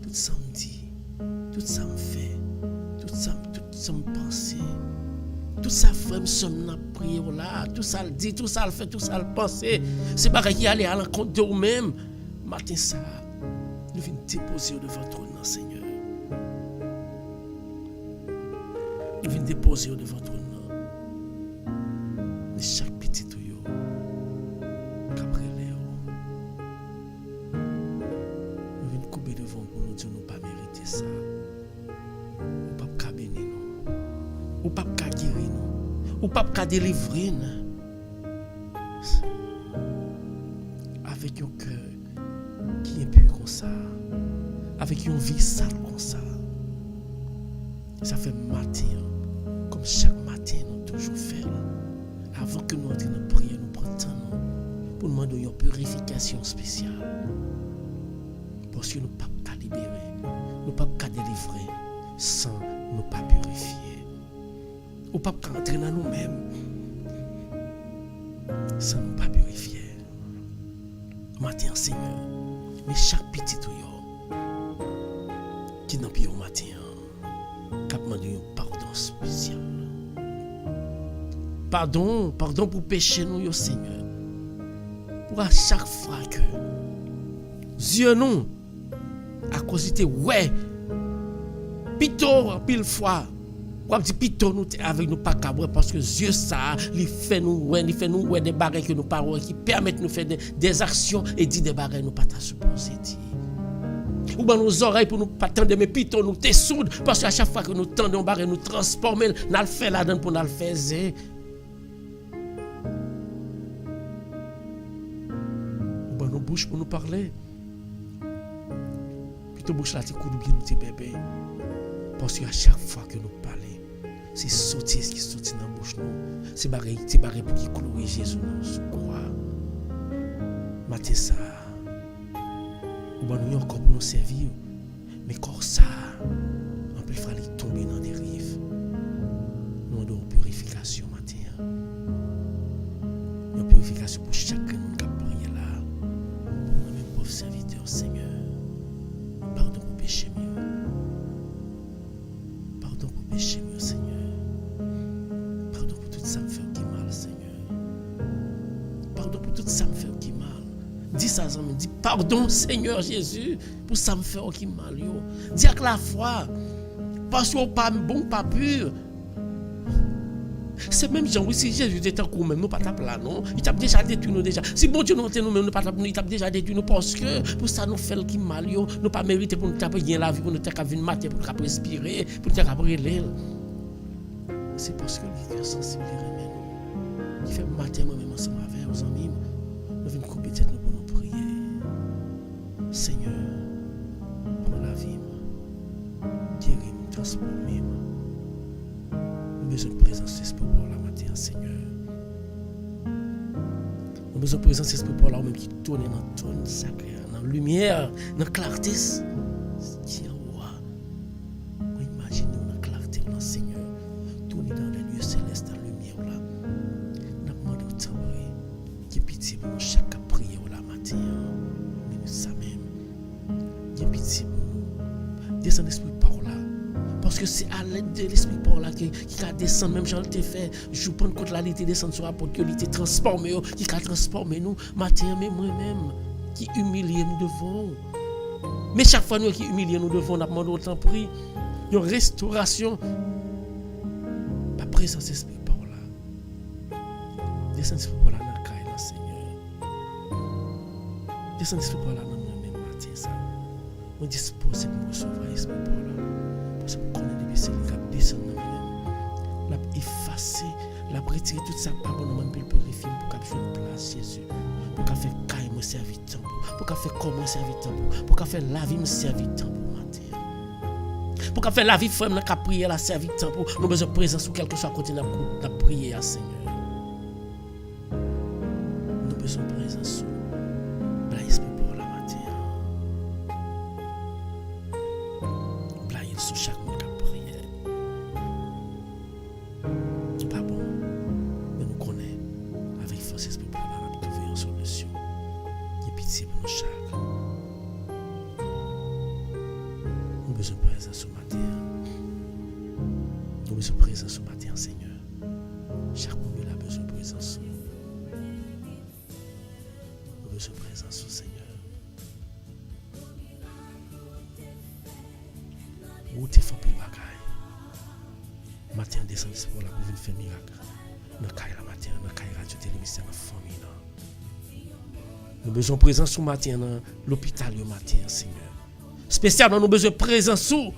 tout ça me dit, tout ça me fait, tout ça me pense. Tout ça frère me somme dans prière là, tout ça le dit, tout ça le fait, tout ça le pense. C'est pas qui aller à l'encontre de vous-même. Matin ça, nous venons déposer devant ton nom, Seigneur. Nous venons déposer devant ton nom. Mais chaque petit tuyau, qu'après Léo, nous venons couper devant pour nous dire nous pas mériter ça. Ou pas qu'à bénir nous, ou pas qu'à guérir nous, ou pas qu'à délivrer nous. Avec un cœur qui est pur comme ça, avec une vie sale comme ça. Ça fait matin, comme chaque matin nous toujours fait. Avant que nous entrions dans la prière, nous prenons temps pour nous demander une purification spéciale. Parce que nous ne pouvons pas libérer, nous ne pouvons pas délivrer sans nous pas purifier. Nous ne pouvons pas entrer dans nous-mêmes sans nous pas purifier. Matin, Seigneur, mais chaque petit tuyau qui n'a pas eu matin, qui a demandé un pardon spécial. Pardon pour pécher nous, Seigneur. Pour à chaque fois que Dieu nous, à cause de ouais, pito pile fois, ou dit pito nous avec nous pas cabrer parce que Dieu ça, il fait nous ouais des bagages que nous pas qui permettent de nous faire des actions et dire des bagages nous pas ta supposé dire. Ou ben nos oreilles pour nous pas tendre mais pito nous te soude parce qu'à chaque fois que nous tendons bagage nous transformer, nous le faire là-dedans pour nous le faire. Ou ben nos bouches pour nous parler. Plutôt bouche là tu coup bien nous te bébé. Parce qu'à chaque fois que nous parlons, c'est sortir ce qui sortit dans la bouche nous. C'est barré pour qui clouer Jésus dans sous croix. Matin ça. Ou ben nous encore pour nous servir. Mais quand ça, on peut faire tomber dans des rives. Nous avons une purification matin. Une purification pour chacun nous qui a prié là. Pour nous-mêmes pauvres serviteurs, Seigneur. Pardon pour péché mieux. Pardon pour péché mieux, Seigneur. Pardon pour tout ça me fait qui mal, Seigneur. Pardon pour tout ça me fait qui mal. Dis ça, me dit pardon, Seigneur Jésus, pour ça me fait qui mal. Dis avec la foi, parce qu'on pas bon, pas pur. C'est même Jean, si Jésus était en cours même, nous pas taper là, non? Il t'a déjà détruit nous déjà. Si bon Dieu nous nous même, nous pas taper, il t'a déjà détruit nous parce que pour ça nous fait qui mal, nous pas mérité pour nous taper bien la vie, pour nous taper une matière, pour nous respirer, pour nous taper l'aile. C'est parce que le cœur sensible nous. Il fait matin moi-même ensemble avec nos amis. Nous venons couper tête nous pour nous prier. Seigneur, prends la vie, guéris-moi, transforme-moi. besoin de présence esprit pour la matin, Seigneur. Nous avons besoin de présence esprit pour la même qui tourne dans ton sacré, dans la lumière, dans la clarté. Tiens, ouais. Imaginez dans la clarté, dans le Seigneur. Tourner dans les lieux célestes, dans la lumière là. Nous demandons au temps, qu'il y ait pitié pour nous chaque prière la matin. Mais ça même. Qu'il y ait pitié pour nous. Descends l'esprit par là. Parce que c'est à l'aide de l'esprit par là qui a descendu, même Jean te fait, je prends contre la lité descendre sur la porte, que l'ité transformé, qui a transformé nous, matin, mais moi-même, qui humilie nous devons. Mais chaque fois nous qui humilie nous devons, on a demandé autant prix, une restauration, la présence de l'esprit par là. Descends l'esprit par là dans le caille, Seigneur. Descends l'esprit par là dans moi-même, matin, ça. On dispose pour recevoir l'esprit par là. Parce que qu'on est c'est le cap descendre dans nous-mêmes. L'a effacer, l'a retirer tout ça pas bon nous même purifier pour qu'a jouer une place Jésus. Pour qu'a faire caille me servir temps pour qu'a faire comment servir temps pour qu'a faire la vie me servir temps pour matin. Pour qu'a faire la vie frère n'a qu'a prier la servir temps pour nous besoin de présence ou quelque soit côté n'a prier à Seigneur. Nous besoin de présence dans l'esprit pour la matin. Sur chaque mot qui a prié. Pas bon. Mais nous connaissons avec force esprit pour nous trouver une solution. Il y a pitié pour nous chaque. Nous avons besoin de présence ce matin. Nous avons besoin de présence ce matin, Seigneur. Chaque monde a besoin de présence. Nous avons besoin de présence, Seigneur. Où t'es fait pile bagaille. Matin descend pour la pour venir faire miracle. Dans caille la matin, dans caille radio télévision dans famille là. Nous besoin de présence ce matin dans l'hôpital le matin, Seigneur. Spécialement nous besoin de présence sous.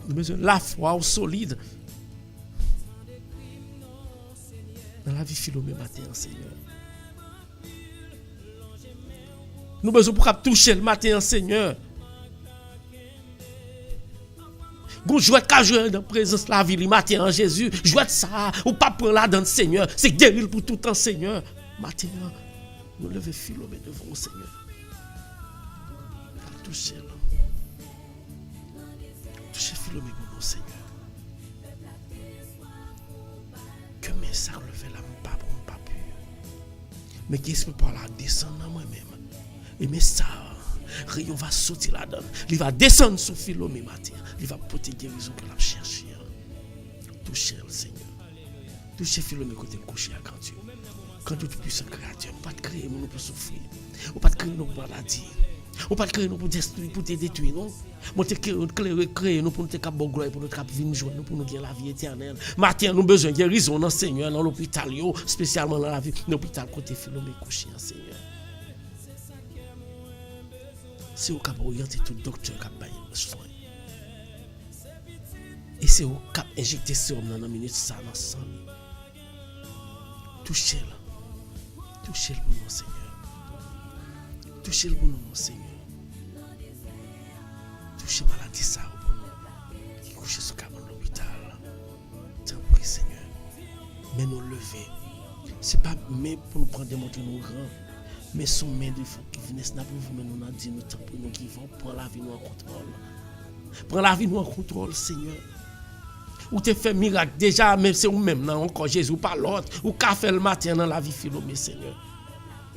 Nous besoin de la foi solide. Dans la vie Philomé matin, Seigneur. Nous besoin pour toucher le matin, Seigneur. Bon, jouet qu'à jouer dans la présence de la vie, le matin en Jésus. Jouet ça, ou pas prendre là dans le Seigneur. C'est guérir pour tout le temps, Seigneur. Matin, nous levons Philomé devant le Seigneur. Touchez-le. Touchez Philomé pour nous, Seigneur. Que mes ça lever la pas bon, pas pur. Mais qui se par là descendre dans moi-même. Et mais ça, rayon va sortir là-dedans. Il va descendre sur Philomé matin. Il va porter guérison que l'a cherché. Touchez le Seigneur. Touchez Philomé côté couché à quand Dieu. Quand Dieu puissant créateur, pas de créer nous pour souffrir. Ou pas de créer nous pour maladie. Ou pas de créer nous pour destruire, pour te détruire, non? Moi te créer nous pour nous te cap bon gloire pour nous cap vivre joie, nous pour nous gagner la vie éternelle. Matin nous besoin de guérison dans Seigneur dans l'hôpital spécialement dans la vie l'hôpital côté Philomé couché en Seigneur. C'est au cap orienter tout docteur cap bailler soin. Et c'est au cap injecter sérum dans 1 minute ça dans sang. Touchez-le. Touchez-le pour nous, Seigneur. Touchez-le pour nous, Seigneur. Touchez maladie ça pour nous. Qui couche sur le l'hôpital. T'en prie, Seigneur. Mais nous lever. C'est pas mais pour nous prendre démontrer nos grands. Mais son main de fou qui viennent snapper vous, mais nous avons dit nous temps pour nous qui vont prendre la vie nous en contrôle. Prends la vie nous en contrôle, Seigneur. Ou te fait miracle déjà, même c'est ou même non encore Jésus ou pas l'autre, ou qu'a fait le matin dans la vie Philomé, Seigneur.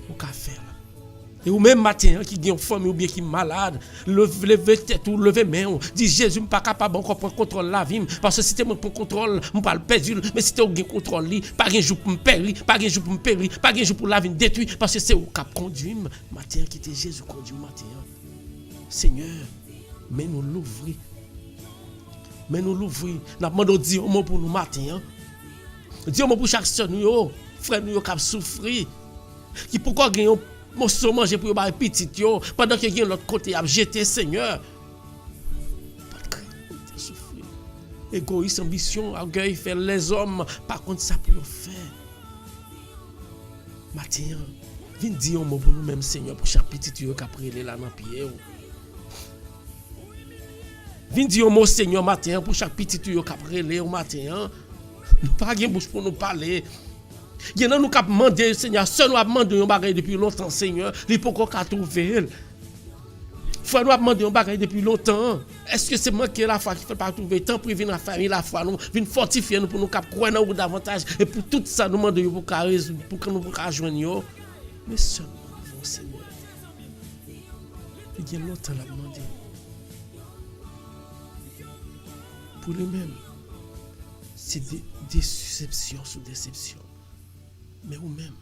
Ou qu'a fait là. Et ou même matin qui gagne une famille ou bien qui est malade, lever tête ou lever main, dit Jésus pas capable encore prendre contrôle la vie parce que si tu prends contrôle, on pas le perdre, mais si tu gagne contrôle li, pas un jour pour me périr, pas un jour pour me périr, pas un jour pour la vie détruire parce que c'est au cap conduire matin qui était Jésus conduit matin. Seigneur, mais nous l'ouvrir. Mais nous l'ouvrir. Nous demandons Dieu un mot pour nous matin. Dieu un mot pour chaque soeur nous, frère nous qui souffrir. Qui pourquoi gagner morceau manger pour ba petit yo pendant que gagner l'autre côté a jeter Seigneur. Pas de souffrir. Égoïsme, ambition, orgueil faire les hommes par contre ça pour faire. Matin, viens dire un mot pour nous même Seigneur pour chaque petit yo qui a pris là dans pied. Viens dire au mot Seigneur matin pour chaque petit tuyau qui a relé au matin. Nous pas de bouche pour nous parler. Il y en a nous qui demandé Seigneur, seul nous a demandé un bagage depuis longtemps Seigneur, il faut qu'on trouver. Faut nous demander un bagage depuis longtemps. Est-ce que c'est moi qui est la foi qui fait pas trouver temps pour venir la famille la foi nous, venir fortifier nous pour nous croire dans davantage et pour tout ça nous demander pour que nous pour joindre. Mais seulement nous Seigneur. Il y a longtemps la demander. Pour lui-même, c'est des déceptions sous déceptions. Mais vous-même,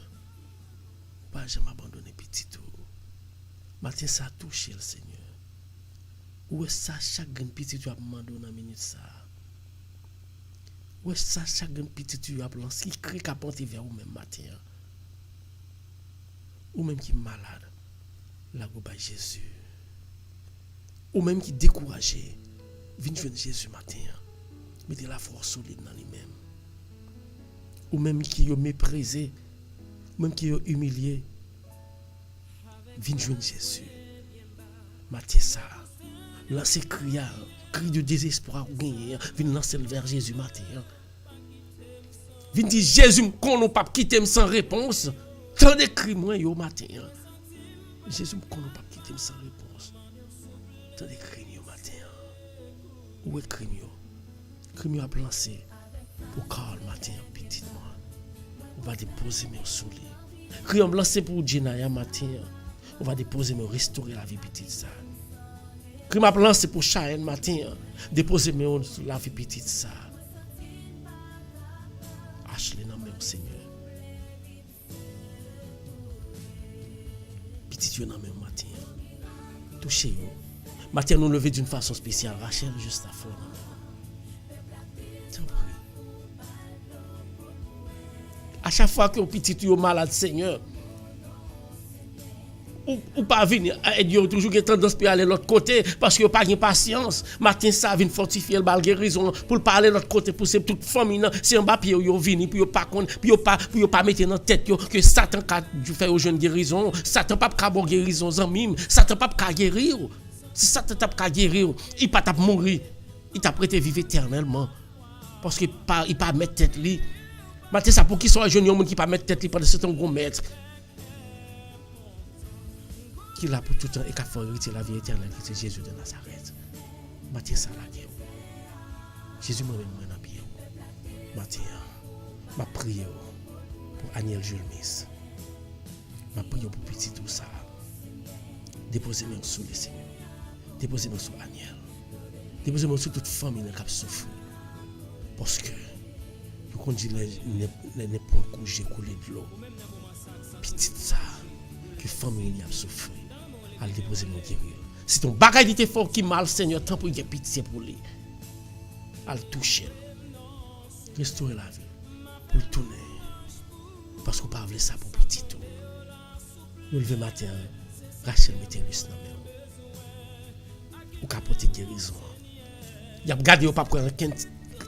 pas jamais abandonner petit tout. Matin, ça a touché le Seigneur. Où est ça, chaque petit tu as demandé dans la minute ça? Où est ça, chaque petit tu as lancé, qui crée qu'à porter vers vous-même matin? Ou même qui est malade, la go by Jésus. Ou même qui est découragé, viens joindre Jésus matin. Mettez la force solide dans lui-même. Ou même qui est méprisé, ou même qui est humilié, viens joindre Jésus. Matin ça, lancez cri de désespoir ou gagner, viens lancer vers Jésus matin. Viens dire Jésus, qu'on n'a pas quitté sans réponse. Tant de cris moi yo matin. Jésus, qu'on n'a pas quitté sans réponse. Tant de cris yo matin. Où est cri yo? Cri yo a lancé pour calme matin petit moi. On va déposer mes sous lui. Cri yo lancé pour Jenaya matin. On va déposer mes restaurer la vie petite ça. Cri m'a lancé pour Chayenne matin. Déposer mes sur la vie petite ça. Ashley non mais Seigneur. Petit dans même matin. Touchez yo. Matin nous lever d'une façon spéciale. Rachel juste à fond. À chaque fois que petit yo malade Seigneur. Ou pas venir aider toujours qui tendance à aller de l'autre côté parce que pas de patience. Matin ça vient fortifier le bal guérison pour parler de l'autre côté pour c'est toute famille c'est en bas puis yo venir puis yo pas puis yo pas mettre dans tête yo que Satan ka faire aux jeunes guérison, Satan pas ka bon guérison zanmim, Satan pas ka guérir. Si Satan t'a ka guérir, il pas t'a mourir, il t'a prêté vivre éternellement parce que il pas mettre tête li. Matin ça pour qui sont jeunes monde qui pas mettre tête li pendant c'est un gros maître. Qui là pour tout le temps et qui a fait hériter la vie éternelle qui c'est Jésus de Nazareth. Matin ça la guerre. Jésus moi-même moi dans pied. Matin ma prière pour Aniel Julmis. Ma prière pour petit tout ça. Déposez-moi sous le Seigneur. Déposez-moi sur Aniel. Déposez-moi sur toute famille qui a souffert. Parce que vous conduisez les ponts que j'ai coulé de l'eau. Petit ça que famille a souffert. À le déposer mon guérir. Si ton bagage était fort qui mal, Seigneur, tant pour y avoir pitié pour lui. À le toucher. Restaurer la vie. Pour le tourner. Parce qu'on ne peut pas ça pour petit tout. Nous lever matin, Rachel mettez lui dans la main. Ou capoter guérison. Il a gardé au pas prendre qu'un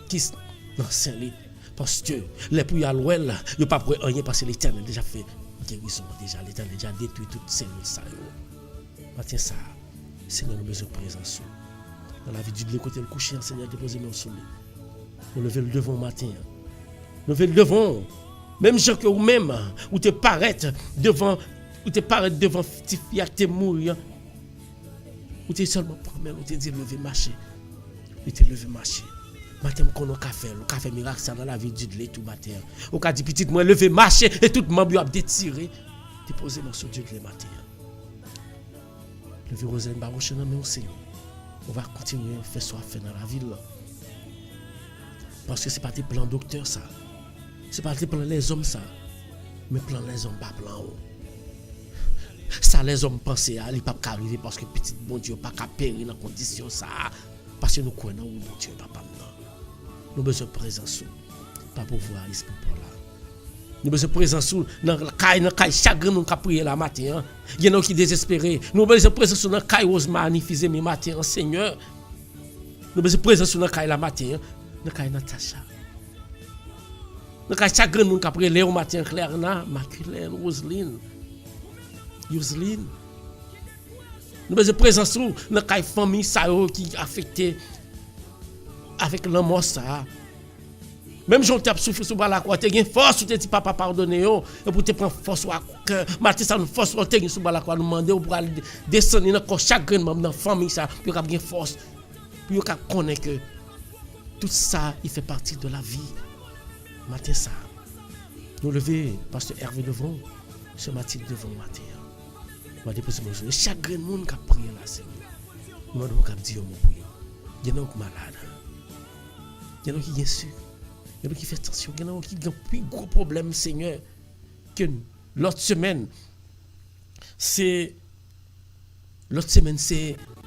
kiss dans saint lit. Parce que les pour y aller, il pas prendre rien parce que l'Éternel déjà fait guérison déjà. L'Éternel déjà détruit toutes ces ça. Matin ça, Seigneur, nous besoin de présence. Dans la vie du côté le coucher, Seigneur, déposez moi sur lui. Nous lever le devant matin. Lever le devant. Même gens que ou même, ou te paraître devant, Tifia te mourir. Ou te seulement promène, ou te dit lever marcher. Ou te lever marcher. Matin, qu'on a café miracle ça dans la vie du tout matin. Ou ka dit petit moi lever marcher et tout membre a détiré. Déposez moi sur Dieu le matin. Le Roselle Barouche dans mon Seigneur. On va continuer à faire ce qu'on fait dans la ville. Parce que ce n'est pas des plans docteurs ça. Ce n'est pas des plans les hommes ça. Mais plans les hommes pas plan. Ça les hommes pensaient à il pas arriver parce que petit bon Dieu pas qu'à périr dans condition ça. Parce que nous connaissons où bon Dieu papa nous. Nous besoin de présence pas pouvoir esprit pour là. Nous besoin de présence dans le caille chagrin nous qui prier la matin. Il y en a qui désespérés. Nous besoin de présence dans le caille Rosemary magnifier mes matin Seigneur. Nous besoin de présence dans le caille la matin, dans le caille Natacha. Dans le caille chagrin nous qui prier Léo matin Claire na Maculène Roseline. Yoseline. Nous besoin présence dans la famille ça qui affecté avec la mort ça. Même Jean t'a souffert sur la croix, tu as force, tu dis papa pardonner et pour te prendre force au cœur. Matin ça nous force tu as sur la croix nous demander pour aller descendre dans chaque membre dans famille ça pour avoir force pour connaître que tout ça il fait partie de la vie. Matin ça. Nous lever pasteur Hervé devant, ce matin devant matin. On va déposer mon jour. Chaque monde qui a prié là Seigneur. Nous devons dire mon prière. Il y en a qui malade. Il y en a qui est sûr. Il y en a qui fait attention, il y en a qui ont plus gros problème, Seigneur, que l'autre semaine. C'est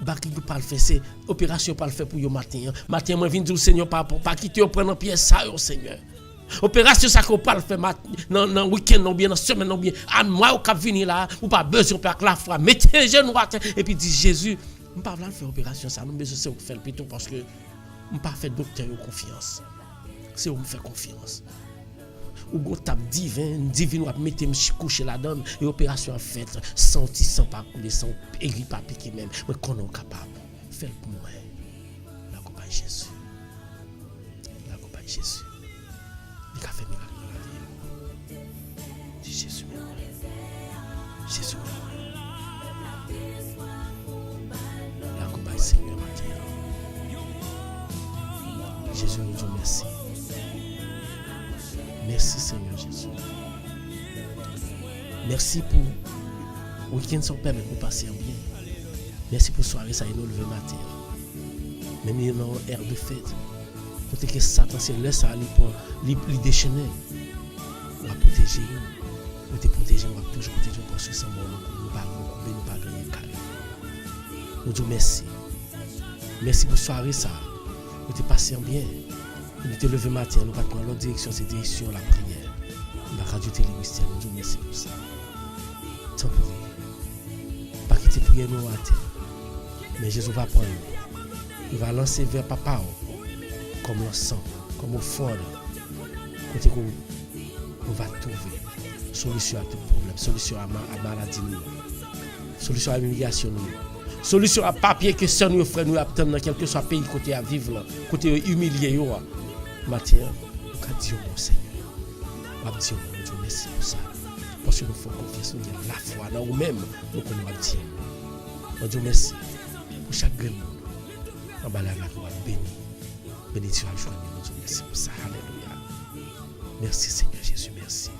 baki pas le faire, c'est opération pas le faire pour yo matin. Matin moi viens dire Seigneur pas quitter prendre pièce ça Seigneur. Opération ça qu'on pas le faire dans week-end non bien dans semaine non bien. À moi au cap venir là, ou pas besoin faire la foi, mettez les genoux à terre et puis dit Jésus, on pas faire opération ça, nous besoin c'est faire plutôt parce que on pas fait docteur confiance. C'est où me faire confiance. Ou go tap divin ou mettre me coucher là-dedans et opération faite sans pas couler sans aiguille pas piquer même mais qu'on est capable faire pour moi. La compagnie Jésus. La compagnie Jésus. Il a fait miracle dans la vie. Dis Jésus moi. Jésus moi. La compagnie Seigneur matin. Jésus nous dit merci. Merci Seigneur Jésus. Merci pour le week-end sans permettre de passer en bien. Merci pour soirée ça et nous lever matin. Même il y a une ère de fête. Côté que Satan c'est là ça lui déchaîner. On va protéger. On te protéger, on va toujours protéger parce que sans moi nous pas gagner carré. Nous disons merci. Merci pour soirée ça. Nous te passer en bien. Nous te lever matin, nous pas prendre l'autre direction, c'est direction la prière. La radio télévisée, nous disons merci pour ça. Tant pour vous. Pas quitter prière nous à terre. Mais Jésus va prendre. Il va lancer vers papa comme le sang, comme au fond. Côté qu'on va trouver solution à tout problème, solution à maladie, solution à l'humiliation, solution à papier que ça nous frère nous attendre dans quel que soit pays côté à vivre, côté humilié matin, nous avons dit au Seigneur. Nous avons dit au Dieu merci pour ça. Parce que nous faisons confiance, nous avons la foi dans nous-mêmes, nous connaissons dire. Nous disons merci pour chaque grand monde. En bas là, nous avons béni. Bénédiction à joie, nous disons merci pour ça. Alléluia. Merci Seigneur Jésus, merci.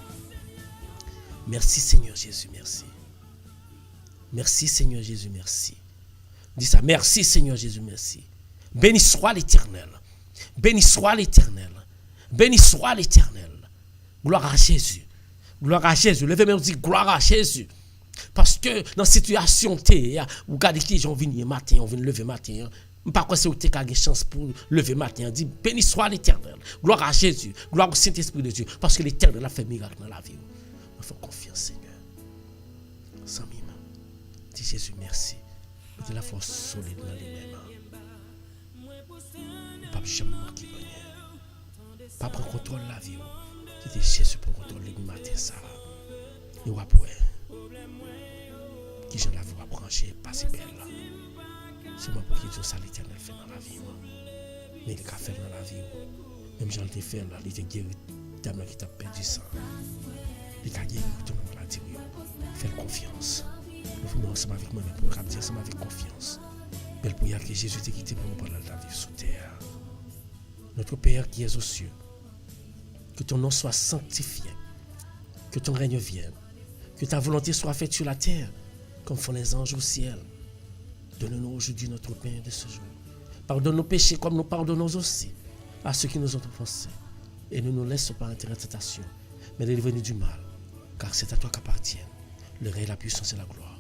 Merci Seigneur Jésus, merci. Merci Seigneur Jésus, merci. Dis ça, merci Seigneur Jésus, merci. Béni soit l'Éternel. Béni soit l'Éternel. Béni soit l'Éternel. Gloire à Jésus. Gloire à Jésus. Levez-moi dit gloire à Jésus. Parce que dans la situation, vous regardez qui j'en viens matin, on vient lever matin. Pas quoi c'est où tu as une chance pour lever matin. Dit béni soit l'Éternel. Gloire à Jésus. Gloire au Saint-Esprit de Dieu. Parce que l'Éternel a fait miracle dans la vie. Il faut confiance, Seigneur. Sans mime. Dis Jésus merci. Mettez la force solide dans les mêmes. Pas jamais manquer rien. Pas prendre contrôle de la vie. Qui dit Jésus pour contrôler le matin ça. Et on va pouvoir. Qui j'en la vie va brancher, pas si belle là. C'est moi pour qui Dieu ça l'Éternel fait dans la vie. Mais il a fait dans la vie. Même j'en ai fait là, il était guéri. Dame qui t'a perdu sang. Il a guéri tout le monde a dit. Fais confiance. Nous faisons ensemble avec moi, mais pour dire ensemble avec confiance. Belle prière que Jésus t'a quitté pour nous pendant la vie sous terre. Notre Père qui es aux cieux, que ton nom soit sanctifié, que ton règne vienne, que ta volonté soit faite sur la terre, comme font les anges au ciel. Donne-nous aujourd'hui notre pain de ce jour. Pardonne nos péchés comme nous pardonnons aussi à ceux qui nous ont offensés. Et ne nous laisse pas entrer en tentation, mais délivre-nous du mal, car c'est à toi qu'appartiennent le règne, la puissance et la gloire,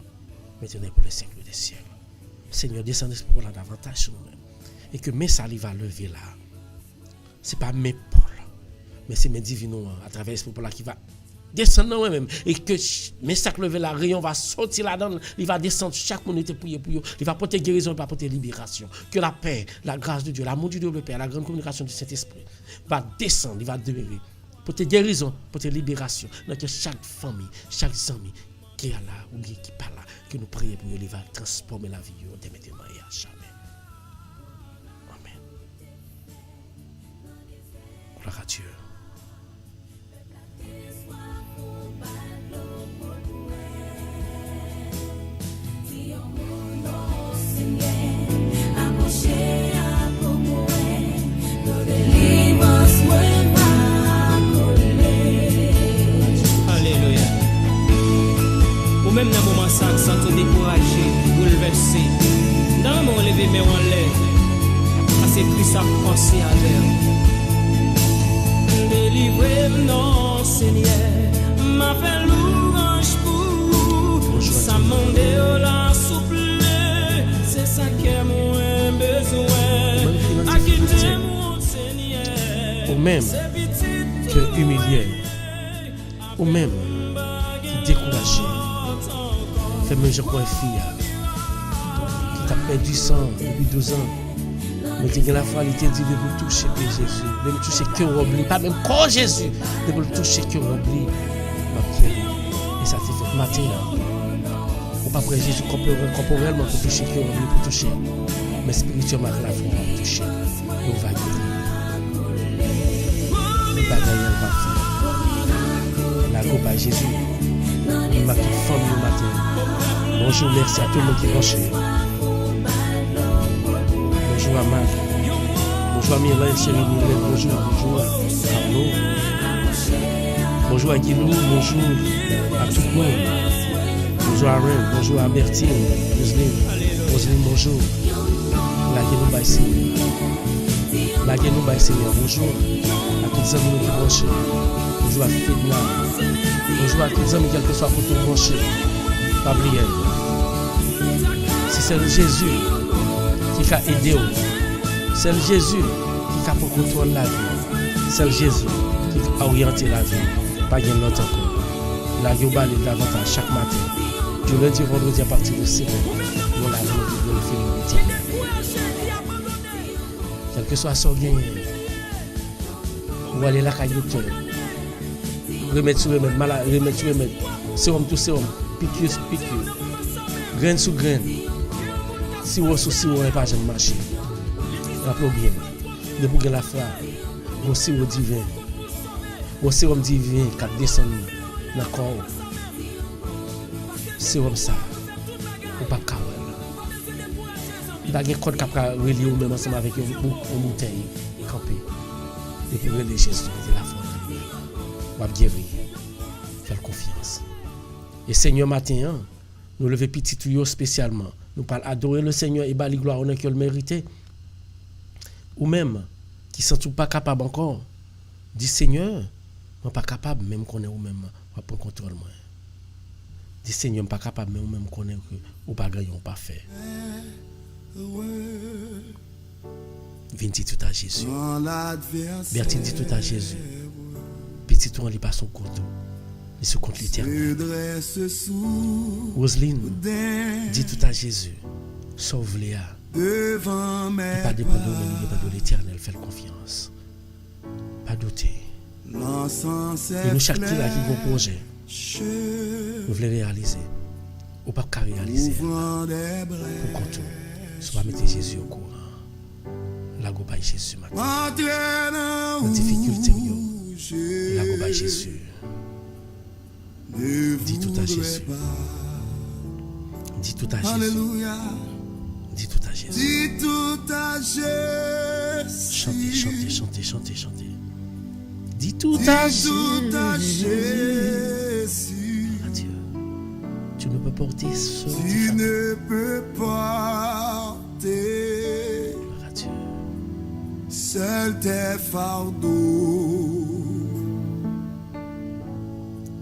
maintenant et pour les siècles des siècles. Seigneur, descendez ce pouvoir-là davantage sur nous-mêmes. Et que mes salives va lever là. Ce n'est pas mes Paul, mais c'est mes divinons à travers ce pouvoir-là qui va descendre moi-même. Et que mes sacs levés là, rayon va sortir là-dedans. Il va descendre, chaque monde était prié pour eux. Il va porter guérison, il va porter libération. Que la paix, la grâce de Dieu, l'amour du Dieu le Père, la grande communication du Saint-Esprit va descendre, il va demeurer. Porter guérison, porter libération dans chaque famille, chaque ami qui est là ou qui pas là, que nous prions pour qu'il va transformer la vie de maintenant et à jamais. Amen. Gloire à Dieu. Alléluia. Ou même dans le moment ça, sans te décourager, bouleversé, dans le moment lever mais en l'air, parce que Christ a pensé à l'heure. Délivrez-moi, non, Seigneur, m'a fait louange pour ça monde la souple, c'est ça que moi besoin. À quitter mon Seigneur, Ou même que humilié, ou même qui découragé, fait même je crois une fille qui t'a perdu sang depuis 12 ans. Mais tu as la foi, il t'a dit de vous toucher que Jésus, de vous toucher que oublie, pas même quand Jésus, de vous toucher que oublie, ma pierre. Et ça te fait matin là. Ou pas après Jésus corporellement pour toucher que oublie, pour toucher. Mais spirituellement, la foi va toucher. Nous va guérir. Nous va gagner le bafou. La coupe à Jésus. Nous va toute femme le matin. Bonjour, merci à tout le monde qui est branché. Bonjour à Marc. Bonjour à Mylène, chérie Mylène. Bonjour à Arnaud. Bonjour à Guilou. Bonjour à tout le monde. Bonjour à Ren. Bonjour à Bertine. Roselyne, bonjour. La Guénou by Seigneur. La Guénou by Seigneur. Bonjour à tous les amis qui sont branchés. Bonjour à Fedna. Bonjour à tous les amis, quel que soit pour tout branché. Gabriel. Si c'est le Jésus qui a aidé, c'est le Jésus qui a pour contrôler la vie. C'est le Jésus qui a orienté la vie. Pas bien longtemps encore. La Yoba est davantage chaque matin. Du lundi au vendredi à partir de 7h. Nous la glorifier quel que soit son gain. Ou aller là, docteur. Remettre sur remettre, malade, remettre sur remettre. Sérum tout sérum. Piqûre sur piqûre. Graine sur graine. Sirop sur sirop, pas jamais marcher. Rappelez bien. Depuis que la foi, mon sirop divin. Mon sérum divin qui descend dans le corps. Sérum ça. Ou pas kawel. Il y a un code qui a relié ou même ensemble avec une bouteille campée. Et puis relier Jésus, c'est la foi. On va guérir. Faire confiance. Et Seigneur matin, nous levons petit tuyau spécialement. Nous parlons adorer le Seigneur et bali gloire honneur qu'il mérite. Ou même qui ne sont pas capables encore. Dis Seigneur, je ne suis pas capable même qu'on est ou même pas pour contrôle moi. Dis Seigneur, je ne suis pas capable même qu'on est ou pas gagner ou pas faire. Viens dire tout à Jésus. Bertine dit tout à Jésus. Petit tout en lit pas son compte. Mais ce compte l'éternel. Roselyne dit tout à Jésus. Sauve-les. Et pas dépendre de l'éternel. Fais confiance. Pas douter. Et nous chaque qui a un projet. Nous voulons réaliser. Ou pas qu'à réaliser. Pour compte. Soit pas mettre Jésus au courant. La go by Jésus maintenant. En difficulté, la go by Jésus. Dis tout à Jésus. Dis tout à Jésus. Dis tout à Jésus. Dis tout à Jésus. Chantez, chantez, chantez, chantez, chantez. Dis tout à Jésus. Adieu. Tu ne peux porter seul. Tu ne peux porter Adieu. seul tes fardeaux.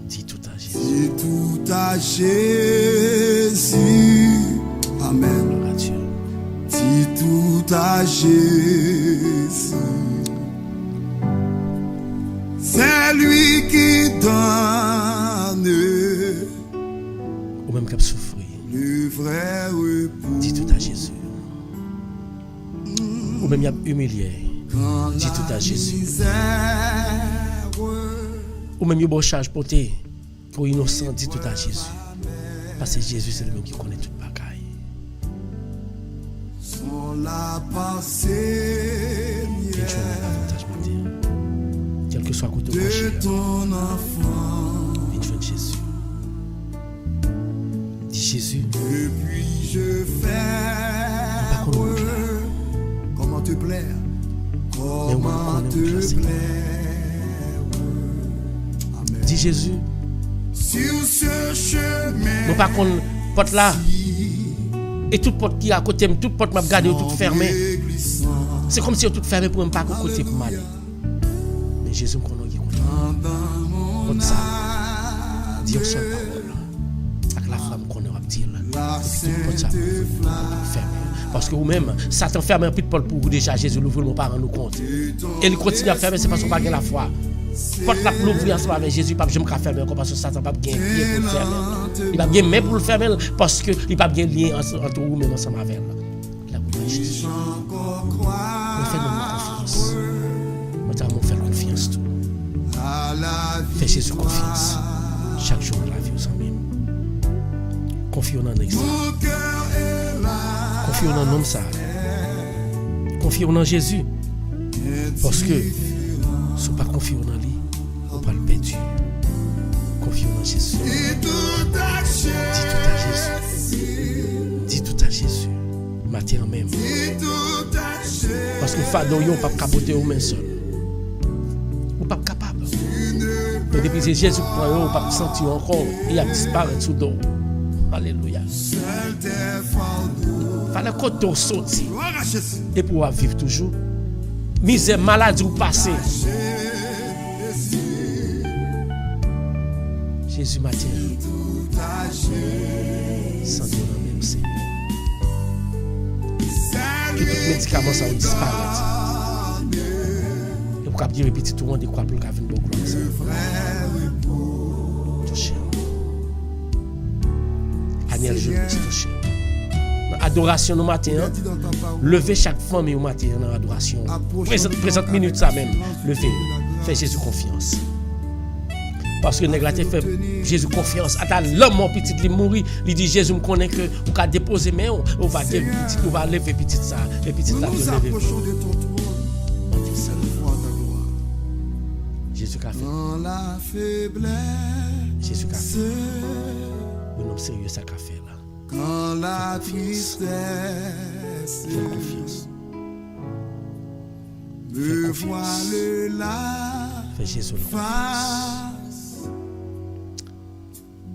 Dis tout à Jésus. Dis tout à Jésus. Amen. Adieu. Dis tout à Jésus. C'est lui qui donne Ou même qu'à souffrir. le vrai repos. Dis tout à Jésus. Ou même y a humilié. Dis tout à Jésus. Ou même y a beau charge porté pour innocent. Dis tout à Jésus. Parce que Jésus, c'est lui-même qui connaît toute bagaille. Sans la pensée Quel choix l'avantage pour dire. Quel que soit côté de ton enfant. viens joindre Jésus. Dis Jésus, Et puis je fais qu'on nous comment te plaire, on comment connaît te notre classe. plaire. Amen. dis Jésus. Sur ce chemin, Nous pas qu'on porte là. Et toute porte qui est à côté, toute porte m'a gardé toute fermée. C'est comme si tout fermé pour me pas côté pour m'aller. Mais Jésus me connaît qui compte. Porte ça. Dis une seule parole. Avec la femme qu'on a dire. Et puis tout porte ça fermé. Parce que vous-même, Satan ferme un petit porte pour vous déjà. Jésus l'ouvre, nous pas rendre nous compte. Et il continue à fermer, c'est parce qu'on n'a pas la foi. Porte la pour l'ouvrir ensemble avec Jésus, pas jamais fermer parce que Satan pas bien pied pour le fermer. Il pas bien main pour le fermer parce que il pas bien lien entre vous même ensemble avec la bouche de Jésus. On fait notre confiance. On fait confiance tout. Fais Jésus confiance. Chaque jour de la vie, vous en même. Confions dans l'exemple. Confions dans l'homme ça. Confions dans Jésus. Parce que si vous ne pas confiez dans lui, vous ne pas le perdu. Confiez dans Jésus. Dis tout à Jésus. Dis tout à Jésus. Matin même. Parce que fado yon pas capoter ou même seul. Ou pas capable. Mais depuis que Jésus prend yon, ou pas sentir encore, il a disparu sous dos. Alléluia. Fallait que tu sorti et pour vivre toujours. Misère, maladie ou passé. Jésus matin. Sans Dieu dans même Seigneur. Que tout médicament ça va disparaître. Et pour qu'il répéter tout le monde croit pour qu'il vienne beaucoup gloire. Touché. Aniel je me touché. Adoration au matin, levez chaque famille au matin dans l'adoration. Présente minute ça même. Levez, fais Jésus confiance. Parce que nèg la te fait Jésus confiance. Attends l'homme mon petit il mourir, il dit Jésus me connaît que ou ka déposer mais on va dire petit, on va lever petit ça et petit ça te lever. Jésus a fait. Dans la faiblesse, Jésus a fait. Un homme sérieux ça qu'a fait là. quand la tristesse Fais confiance. me voile la Fais Jésus confiance. face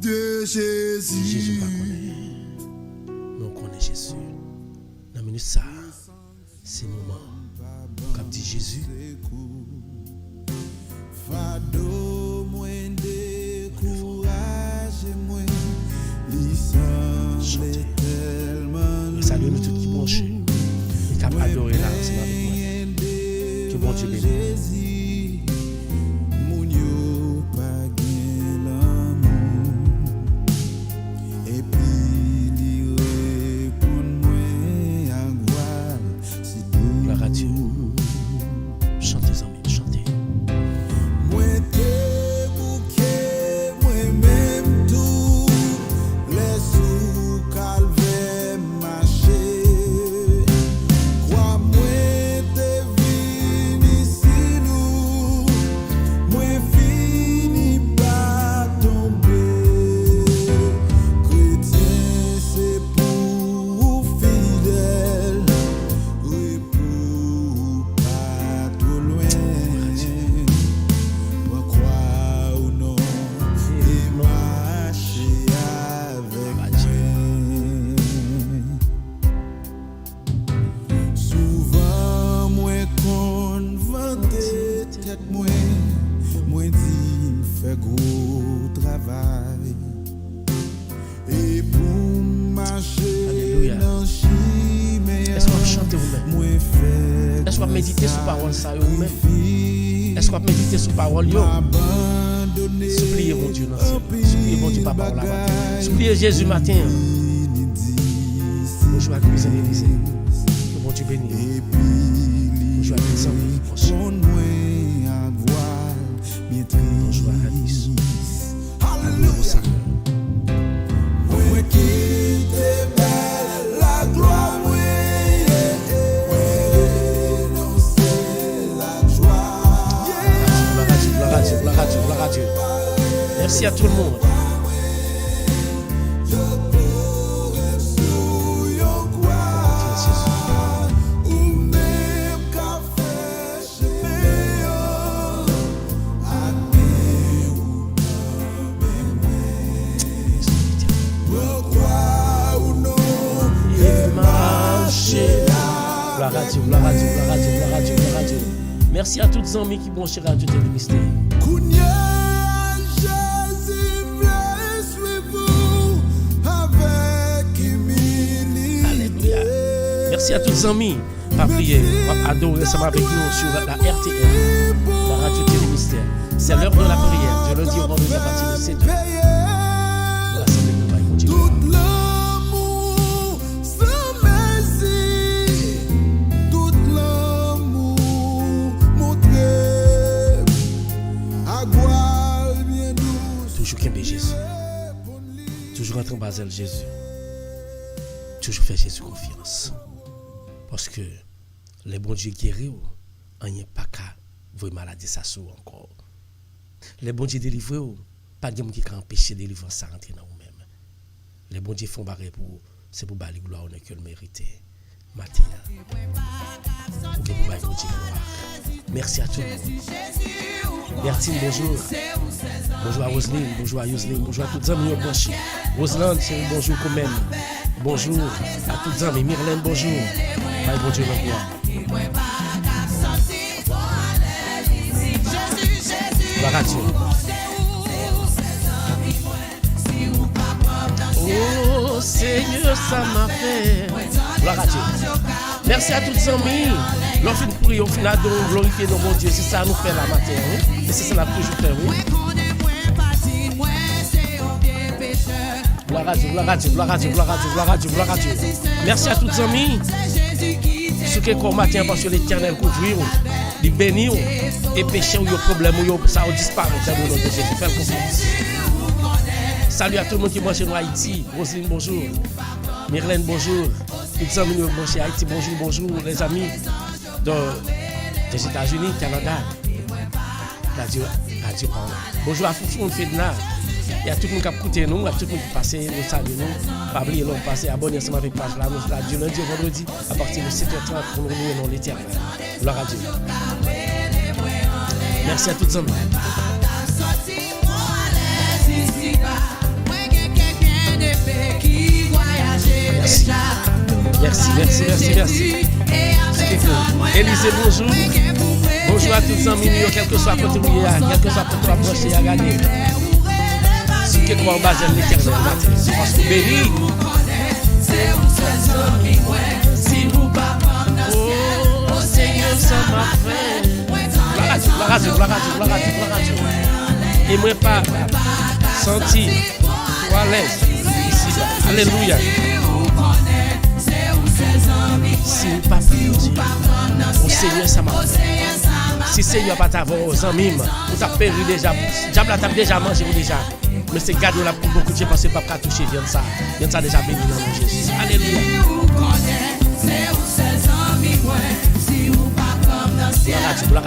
de Jésus Jésus. pas connaît. Mais on connaît Jésus. Dans minute ça, c'est le moment. Comme dit Jésus. Fado mwen décourage mwen, li semble tellement Salut nous tous qui branchés. Et qui adoré là ensemble avec moi. Que bon Dieu bénisse. moun yo pa gen l'amour. Et puis li répond mwen à gloire, si Gloire à Dieu. Chantez en même, chantez. Mwen te bouke, mwen mèm tou, lè sou kalve mache. Kwa mwen te vini si nou, mwen fini pa tombe. Chrétien se pou fidèle, repos pas trop loin. Moi crois ou non, et marcher avec moi. Souvent moi qu'on vanter tête moi dit fait gros travail. Et pour marcher Alléluia. dans chimère, Est-ce qu'on peut chanter vous-même? moi fait Est-ce qu'on peut méditer sur parole ça vous-même? Est-ce qu'on peut méditer sur parole yo? abandonner. Suppliez mon Dieu dans ce. Suppliez mon Dieu par parole là. Suppliez Jésus matin. Bonjour à tous mes amis. Que mon Dieu bénisse. Bonjour à tous mes amis. Bonjour. Bonjour à Alice. Alléluia au Seigneur. à Dieu, gloire à Dieu. Merci à tout le monde. Gloire à Dieu, gloire à Dieu, gloire à Dieu, gloire à Dieu, gloire à Dieu. Merci à toutes les amis qui branchent Radio Télémystère. Alléluia. Merci à tous les amis. Pas prier, pas adorer ensemble avec nous sur la RTL, la Radio Télémystère. C'est l'heure de la prière. Je le dis au vendredi à partir de 7h. Toujours qu'aimer Jésus. Toujours entrer en basel Jésus. Toujours faire Jésus confiance. Parce que les bons dieux guéris, il n'y a pas qu'à voir maladie ça sous encore. Les bons dieux délivrés, pas de gens qui peut empêcher de délivrer ça rentrer dans vous-même. Les bons dieux font barrer pour, c'est pour bali gloire on que le mériter. Matin. Merci à tout le monde. Bertine, bonjour. Bonjour à Roselyne, bonjour à Yoseline, bonjour à toutes les amis branchés. Roselyne, c'est un bonjour quand même. Bonjour à toutes les amis. Myrlène, bonjour. Bye, bon Dieu, l'envoie. Gloire à Dieu. Oh Seigneur, ça m'a fait. Gloire à Dieu. Merci à toutes les amis. L'on fait prier, on fait adorer, glorifier nos bon Dieu. C'est ça nous fait la matin. Hein? Et c'est ça qu'on a toujours fait. Oui? Gloire à Dieu, gloire à Dieu, gloire à Dieu, gloire à Dieu, gloire à Dieu, gloire à Dieu. Merci à toutes les amis. Ce qui est comme matin, parce que l'Éternel couvrir, il bénit, et péché ou le problème, ça disparaît dans le nom de Jésus. Fais confiance. Salut à tout le monde qui mange chez nous Haïti. Roselyne, bonjour. Myrlène, bonjour. Toutes les amis qui mangent chez Haïti, bonjour, bonjour. Les amis des États-Unis, Canada. Radio Parle. Bonjour à Foufou, Fedna. Il y a tout le monde qui a écouté nous, il y a tout le monde qui passe, nous salue nous. Pas oublier, nous passer, abonnez ensemble avec page là, nous radio lundi au vendredi à partir de 7h30 pour nous réunir dans l'Éternel. Gloire à Dieu. Merci à toutes les amis. Merci. Élisée, bonjour. Bonjour à tous les amis, quel que soit côté où il y a, quel que soit côté où il y a gagné. Si tu crois en base de l'Éternel, parce que béni. Oh Seigneur, ça m'a fait. Gloire à Dieu. Et moi pas senti trop à l'aise ici. Alléluia. Si vous pas prier au Seigneur, ça m'a fait. Si Seigneur pas t'avoir aux amis, vous avez péri déjà. Diable a déjà mangé ou déjà. Mais c'est garder là pour beaucoup de gens parce que papa touché viande ça déjà béni dans le Jésus. Alléluia. Gloire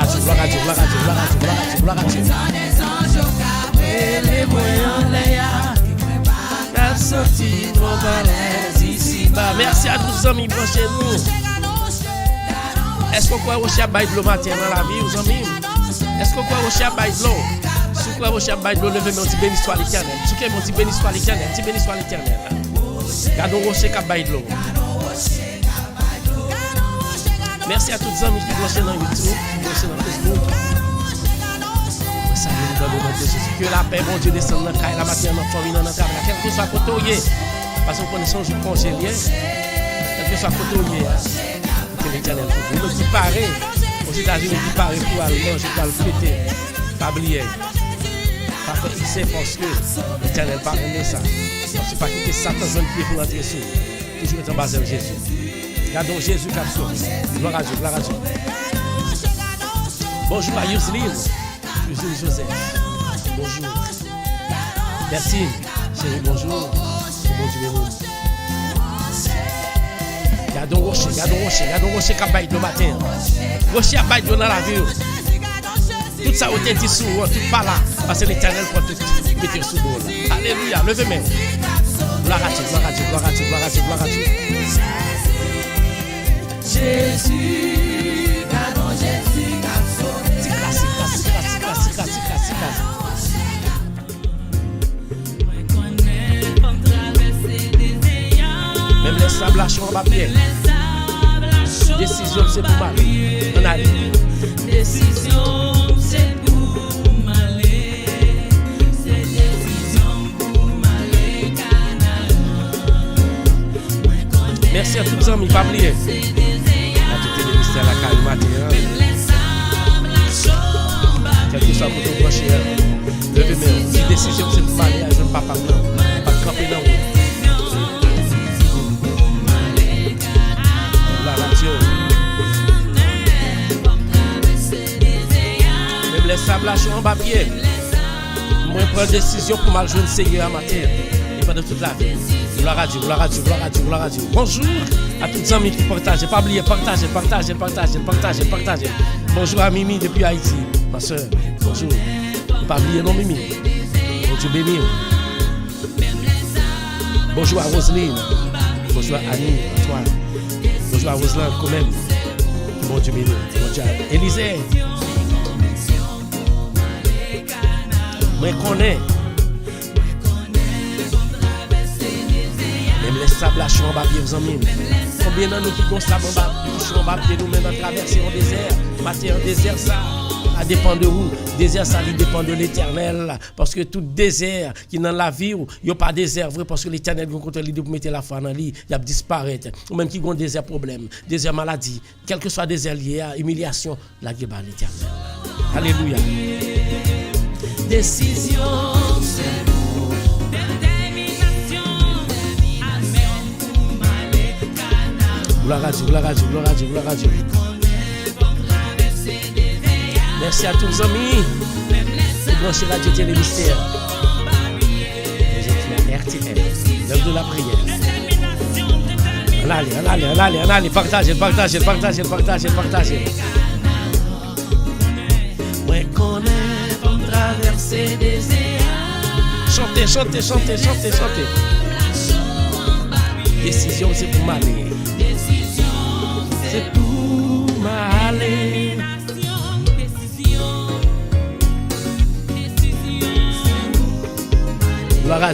à Dieu. Merci à tous les amis chez nous. Est-ce qu'on croit au chien bail de l'eau matin dans la vie, aux amis? Est-ce qu'on croit au chien bail de l'eau? Si vous croyez au chien bail de l'eau, levez-moi, on dit béni soit l'Éternel. Si vous croyez, on dit béni soit l'Éternel. Dis béni soit l'Éternel. Gardons au chien bail de l'eau. Merci à tous les amis qui branchent dans YouTube, qui branchent dans Facebook. Salut dans le nom de Jésus. Que la paix, bon Dieu, descende dans le caille, la matière, dans la famille, dans la table, quel que soit côté où il est. Parce qu'on connaît son jour congé, quel que soit côté où il est. Que l'Éternel vous nous dit pareil. Aux États-Unis, qui paraît pour aller manger, pour aller fêter. Pas oublier. Parce qu'il sait parce que l'Éternel parle de ça. Parce que pas quitter Satan, jeune pied pour entrer sur. Toujours être en bas de Jésus. Gardons Jésus qui a sauvé. Gloire à Dieu, gloire à Dieu. Bonjour à Yoseline Joseph. Bonjour. Merci. Chérie, bonjour. C'est bon Dieu béni. Gardons Rocher qui a baillé le matin. Rocher a baillé dans la vie. Tout ça, vous dit sous, tout pas là. Parce que l'Éternel pour tout mettre sous l'eau. Alléluia, levez-moi. Gloire à Dieu, gloire à Dieu, gloire à Dieu, gloire à Dieu, gloire à Dieu. Jésus, pardon, Jésus, qu'a sauvé. Même les sables lâchent en bas pied. Décision, c'est pour mal. On a dit. Décision, c'est pour m'aller. C'est décision pour m'aller, Canaan. Merci à tous les amis, pas oublier. À tout le ministère, la caille matin. Quel que soit votre branché, levez-moi. Si décision, c'est pour m'aller, je ne pas parler. Pas camper dans vous. Même les sables lâchent en bas pied. Moi, je prends une décision pour mal jouer le Seigneur à matin. Et pas de toute la vie. Gloire à Dieu, gloire à Dieu, gloire à Dieu, gloire à Dieu. Bonjour à tous les amis qui partagent. Pas oublier, partagez. Bonjour à Mimi depuis Haïti. Ma soeur, bonjour. Pas oublier non Mimi. Bon Dieu béni. Bonjour à Roselyne. Bonjour à Annie, Antoine. Bonjour à Roselyne quand même. Bon Dieu béni. Bon Dieu. Élisée. Moi connais. Même les sables lâchent en bas pied, vous en mime. Combien de nous qui ont sable en bas pied, nous-mêmes à traverser en désert. Matin en désert, ça dépend de où. Désert, ça dépend de l'Éternel. Parce que tout désert qui est dans la vie, il n'y a pas désert vrai. Parce que l'Éternel, quand il pour mettre la foi dans lui, il va disparaître. Ou même qui ont désert problème, désert maladie, quel que soit désert lié à humiliation, la guerre à l'Éternel. Alléluia. Décision, c'est pour détermination. Amen, pour m'aller, Canaan. Gloire à Dieu, gloire à Dieu, gloire à Dieu, gloire à Dieu. Merci à tous les amis. Branchez Radio Télémystère. Vous êtes la RTL, l'heure de la prière. On allez, partagez. Ouais, qu'on est pour traverser des éards. Chantez. Décision, c'est pour m'aller. C'est pour m'aller. Gloire à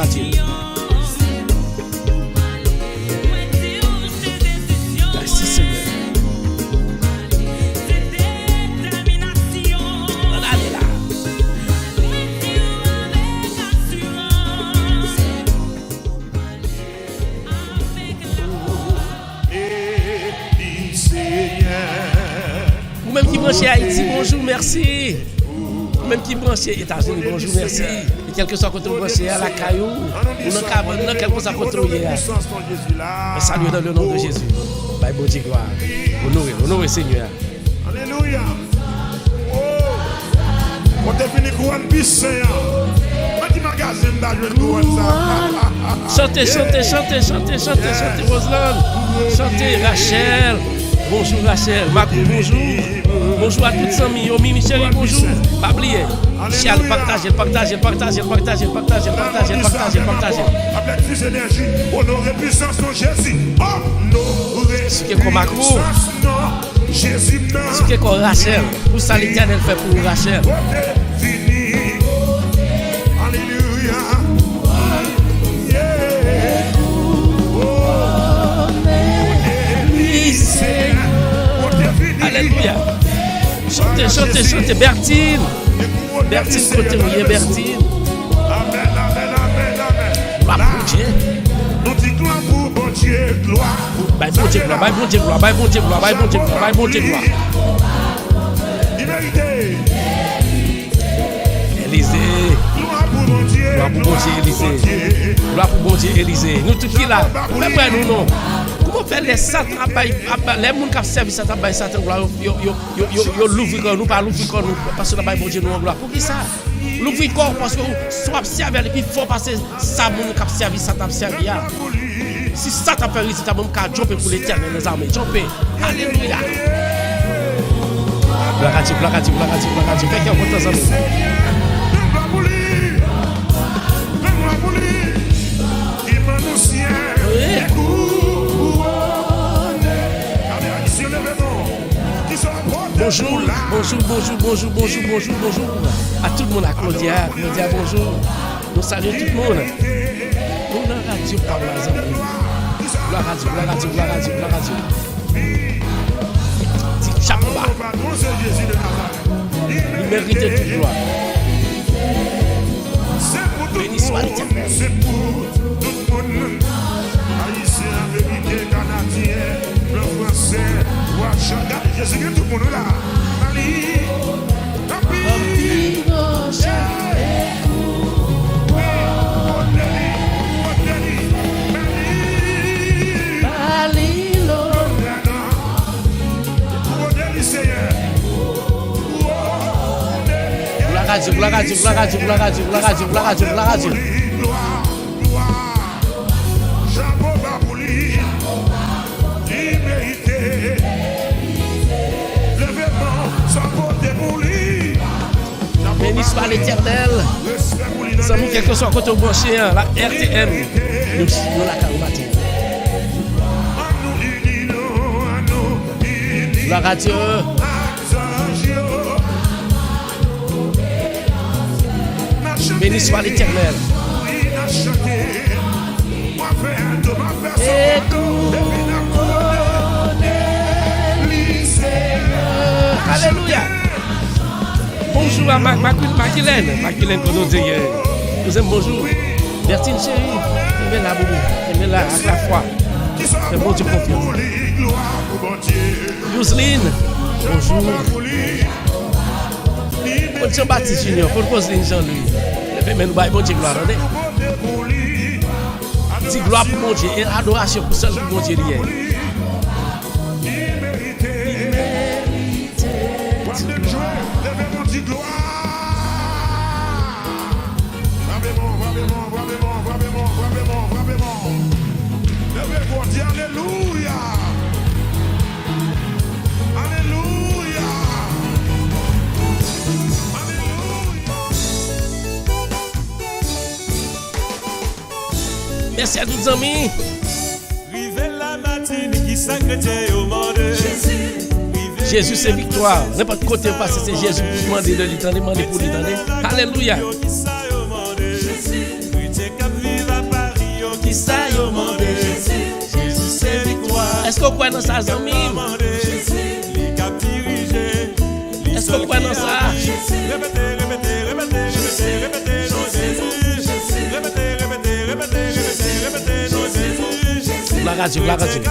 Dieu. Merci Seigneur. Allez là. Vous-même qui branchez Haïti, bonjour, merci. Même qui branche États-Unis, bonjour, merci. Et quel que soit côté branché à la caillou, ou dans cabane, quel que soit côté salut dans le nom de Jésus. Bye, bon Dieu, gloire. Honoré Seigneur. Alléluia. On te fini couronne puissant. Petit magasin d'ajouer couronne ça. Chantez, Roselyne. Chantez, Rachel. Bonjour Rachel. Marco, bonjour. Bonjour à toutes les amis. Mimi chérie, bonjour. Pas oublier. Charles, partagez. Avec plus d'énergie, honorer puissance de Jésus. Honorer ce qui est comme Marco. Jésus. Ce qui est comme Rachel. Pour ça l'Éternel fait pour Rachel. Fini. Alléluia. Alléluia. Chantez, Bertine. Bertine, côté où il est Bertine. Amen. Gloire pour Dieu. Nous disons gloire pour bon Dieu, gloire. Bye bon Dieu, gloire. Liberté. Élisée. Gloire pour bon Dieu. Gloire pour bon Dieu, Élisée. Nous tous qui là. Mais pas nous non. Comment faire les Satan, les gens qui servent Satan, gloire, yo l'ouvrir nous, pas l'ouvrir nous, parce que la bon Dieu nous gloire. Pour qui ça? L'ouvrir corps parce que soit servir et puis faut passer ça mon qui servi Satan servir. Si Satan fait résultat, mon cas jumper pour l'Éternel les armées, jumper. Alléluia. Gloire à Dieu, gloire à Dieu, gloire à Dieu, gloire à Dieu. Quelqu'un content ça. Donne-moi pour lui. Donne-moi pour lui. Il m'a nous sien. Les couronnes. Allez, ici, levez-nous. Qui sont portés Bonjour, pour là. bonjour, bonjour, bonjour, bonjour, bonjour, bonjour. À tout le monde, à Claudia, Claudia, bonjour. Nous saluons tout le monde. Gloire à Dieu par la zone. Gloire à Dieu, gloire à Dieu, gloire à Dieu, gloire à Dieu. Dis chapeau bas. Mon patron, c'est Jésus de Nazareth. Il méritait toute gloire. C'est pour tout Béni le soit monde. l'Éternel. C'est pour tout le monde. Haïtien, Américain, Canadien, le Français, Ouachan. Regardez, Jésus, tout le monde là. Allez. Gloire à Dieu, gloire à Dieu, gloire à Dieu, gloire à Dieu, gloire à Dieu, gloire à Dieu, gloire à Dieu. Béni soit l'Éternel. Les amis, quel que soit côté branché, la RTM, nous la carreau matin. Gloire à Dieu. Béni soit l'Éternel. Alléluia. Bonjour à Maquilène, qu'on nous dit hier. Nous aimons bonjour. Bertine chérie, aimez la boubou, aimez la avec la foi. C'est bon Dieu confiance. Yousline, bonjour. Bon Jean-Baptiste Junior, pour Roseline Jean-Louis. Mais nous baillons bon Dieu gloire, attendez. Dis gloire pour mon Dieu et adoration pour celle pour mon Dieu hier. Alléluia. Alléluia. Merci à tous les amis. Jésus c'est victoire. N'importe côté passer c'est Jésus pour demander de lui demander pour lui donner. Alléluia. Qui ça yo mandé? Jésus c'est victoire. Est-ce qu'on croit dans ça, amis? Est-ce qu'on croit dans ça? Gloire à Dieu, gloire à Dieu.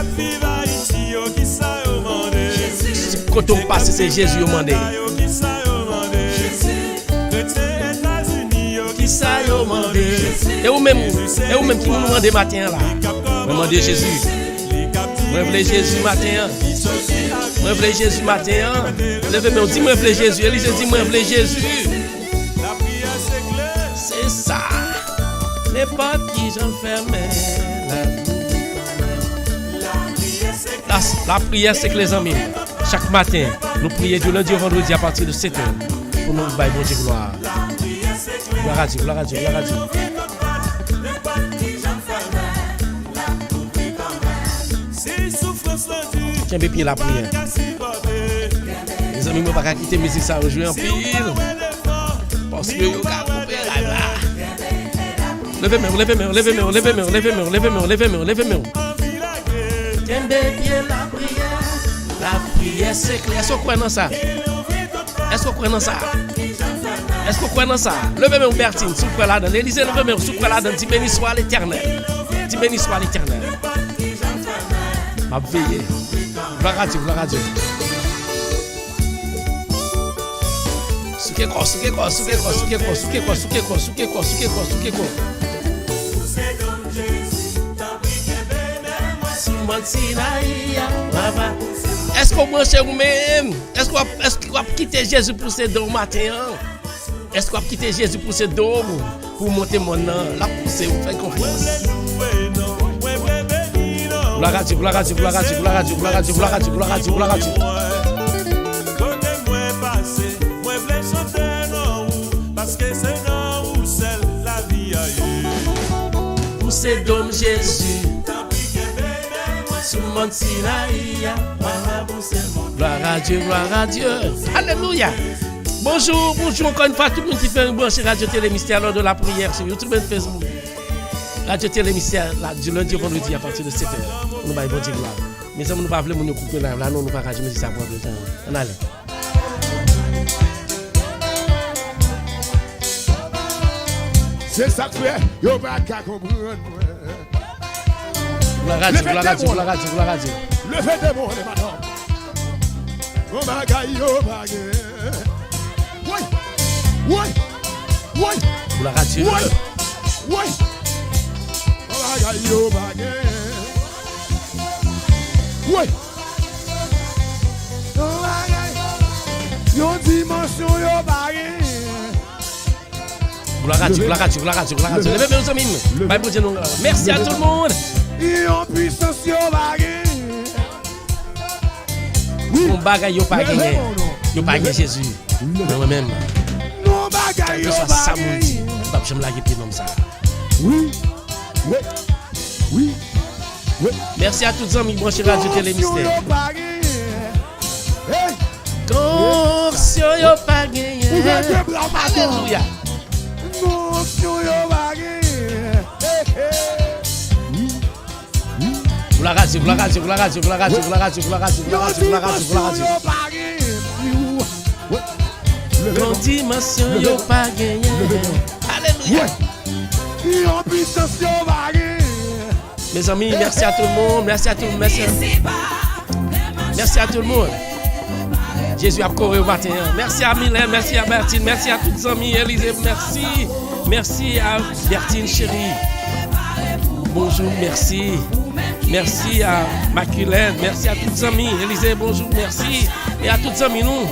Quand on passe, c'est Jésus au mandé. Qui ça yo mandé? Et vous même qui nous demandez matin là. Vous demandez Jésus. Moi je voulais Jésus matin. Moi je voulais Jésus matin. Levez-moi, dis-moi je voulais Jésus. Élise dit moi je voulais Jésus. C'est ça. Les portes qui j'enfermais. La prière, c'est que les amis, chaque matin, nous prions du lundi au vendredi à partir de 7h pour nous bailler bon Dieu gloire. Gloire à Dieu, gloire à Dieu, gloire à Dieu. Tiens, bien la prière. Les amis, je ne vais pas quitter la musique, ça va jouer en pile. Parce que je vais couper là. Levez-moi, levez-moi, levez-moi, levez-moi, levez-moi, levez-moi, levez-moi, levez-moi. Tiens bien la prière. La prière c'est clair. Est-ce qu'on croit dans ça? Est-ce qu'on croit dans ça? Est-ce qu'on croit dans ça? Levez-moi Bertine, sous quoi là-dedans. Élisée, levez-moi sous quoi là-dedans. Dis béni soit l'Éternel. Dis béni soit l'Éternel. Ma veillée. Gloire à Dieu, gloire à Dieu. Souké quoi. Est-ce qu'on branche vous-même? Est-ce qu'on va quitter Jésus pour ses dons matin? Est-ce qu'on va quitter Jésus pour ses dons pour monter mon nom? La pousser, vous faites confiance. Gloire à Dieu, gloire à Dieu, gloire à Dieu, gloire à Dieu, gloire à Dieu, gloire à Dieu, gloire à Dieu, gloire à Dieu. c'est dôme Jésus. Sous le monde Sinaï, gloire à Dieu, gloire à Dieu. Alléluia. Bonjour, bonjour encore une fois tout le monde qui fait un branché Radio Télé Mystère lors de la prière sur YouTube et Facebook. Radio Télé Mystère du lundi au vendredi à partir de 7h. Nous va bon Dieu gloire. Mais ça nous pas voulu nous couper là, non nous pas jamais ça prend de temps. On allait. C'est ça que yo pas qu'à comprendre. La radio. Levez des mots, madame. Oh bagaille, oh bagaille. Oui. La radio. Oui. Oh bagaille, oh bagaille. Oui. Oh bagaille. Yon dimension, yo bagaille. La radio. Levez mes amis. Merci à tout le monde. Yon puissance, yo bagaille. Mon bagage yo pas gagné. Yo pas gagné Jésus. Moi-même. Non bagaille yo ça mon dit. Pas jamais la gueule comme ça. Oui. Merci à tous les amis branchés Radio Télé Mystère. Conction yo pas gagné. Alléluia. Conction yo pas gagné. La radio. Mon dimension yo pas gagné. Alléluia. Mes amis, merci à tout le monde. Merci à tout le monde. Jésus a couru au matin. Merci à Mylène, merci à Bertine, merci à tous les amis. Élisée, merci. Merci à Bertine chérie. Bonjour, merci. Merci à Maculène, merci à tous les amis. Élisée, bonjour, merci. Et à tous les amis, nous.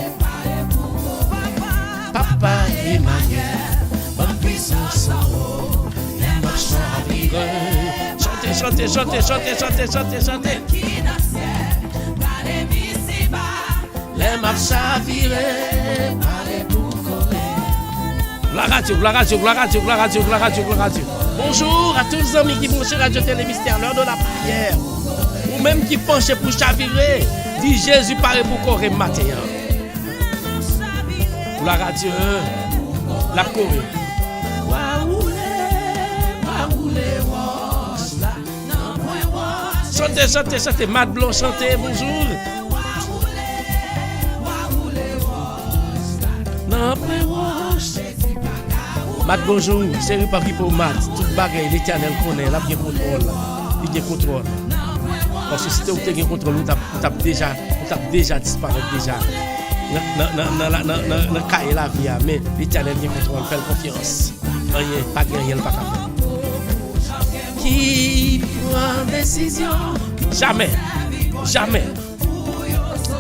Papa Emmanuel, bonne puissance en haut, les marchants à vivre. Chantez. Les marchants à vivre, parlez pour courir. La radio. Bonjour à tous les amis qui branchent Radio Télé Mystère, l'heure de la prière. Ou même qui penchent pour chavirer, dit Jésus paraît pour courir matin. La radio, la Corée. Chantez, Matt Blanc, chantez, bonjour. Matt, bonjour, c'est le papier pour Matt. Toute bagaille, l'Éternel connaît, il a bien contrôle. Parce que si tu as bien contrôle, tu as déjà disparu déjà. Dans la caille la vie, mais l'Éternel bien contrôle, fait confiance. Rien, pas rien, pas capable. Qui prend décision? Jamais.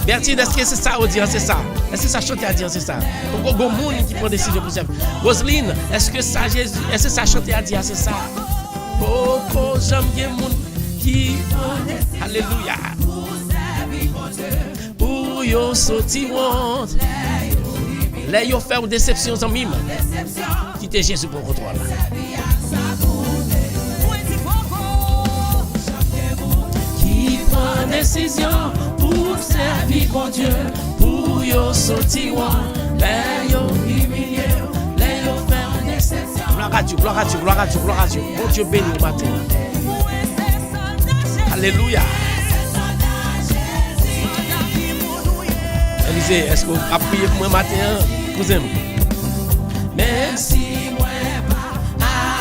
Bertine, est-ce que c'est ça au dire, c'est ça? Est-ce que ça chanter à dire, c'est ça? Bon monde qui prend décision pour ça. Roselyne, est-ce que ça Jésus, est-ce que ça chanter à dire, c'est ça? Beaucoup j'aime bien monde qui prend décision. Alléluia. Pour yo sorti honte. Là yo fait une déception en mime. Quittez Jésus pour contrôle. Qui prend décision pour servir mon Dieu, pour yo sortir honte. Là yo humilié, là yo faire une déception. Gloire à Dieu. Mon Dieu béni au matin. Alléluia. Élisée, est-ce que vous avez prié pour moi matin? Vous aimez? Merci, moi,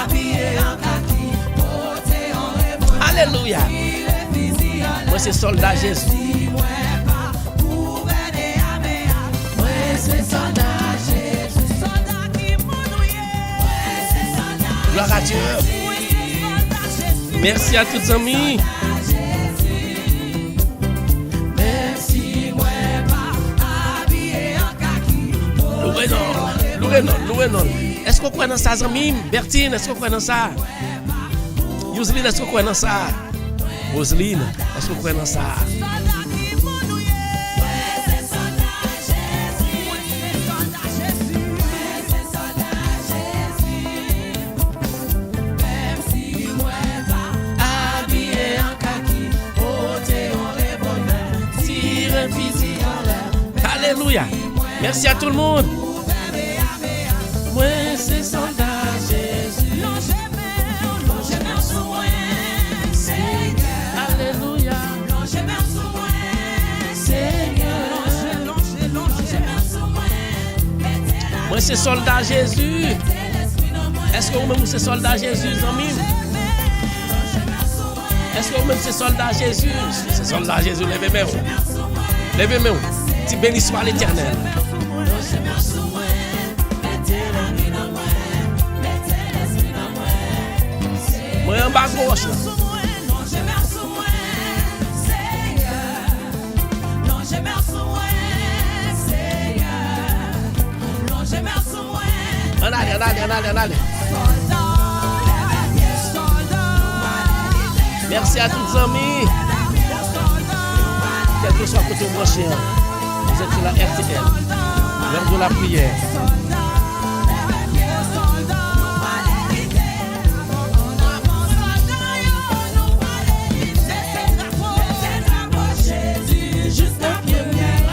habillé en kaki, porté en révolte. Alléluia. Moi, c'est soldat Jésus. Moi, c'est soldat Jésus. Soldat qui m'ennuie. Gloire à Dieu. Merci à tous les amis. Loué-non. Est-ce qu'on croit dans ça, Zamim? Bertine, est-ce qu'on croit dans ça? Yoseline, est-ce qu'on croit dans ça? Roseline, est-ce qu'on croit dans ça? Merci à tout le monde. Moi, c'est soldat Jésus. Alléluia. Moi, c'est soldat Jésus. Est-ce que vous-même, c'est soldat Jésus, amis? Est-ce que vous-même, c'est soldat Jésus? C'est soldat Jésus, levez-moi. Levez-moi. Tu bénis soit l'Éternel. Moi, en bas gauche, là. Allez. Merci à tous les amis. Quel que soit côté branché, vous êtes sur la RTL. L'heure de la prière.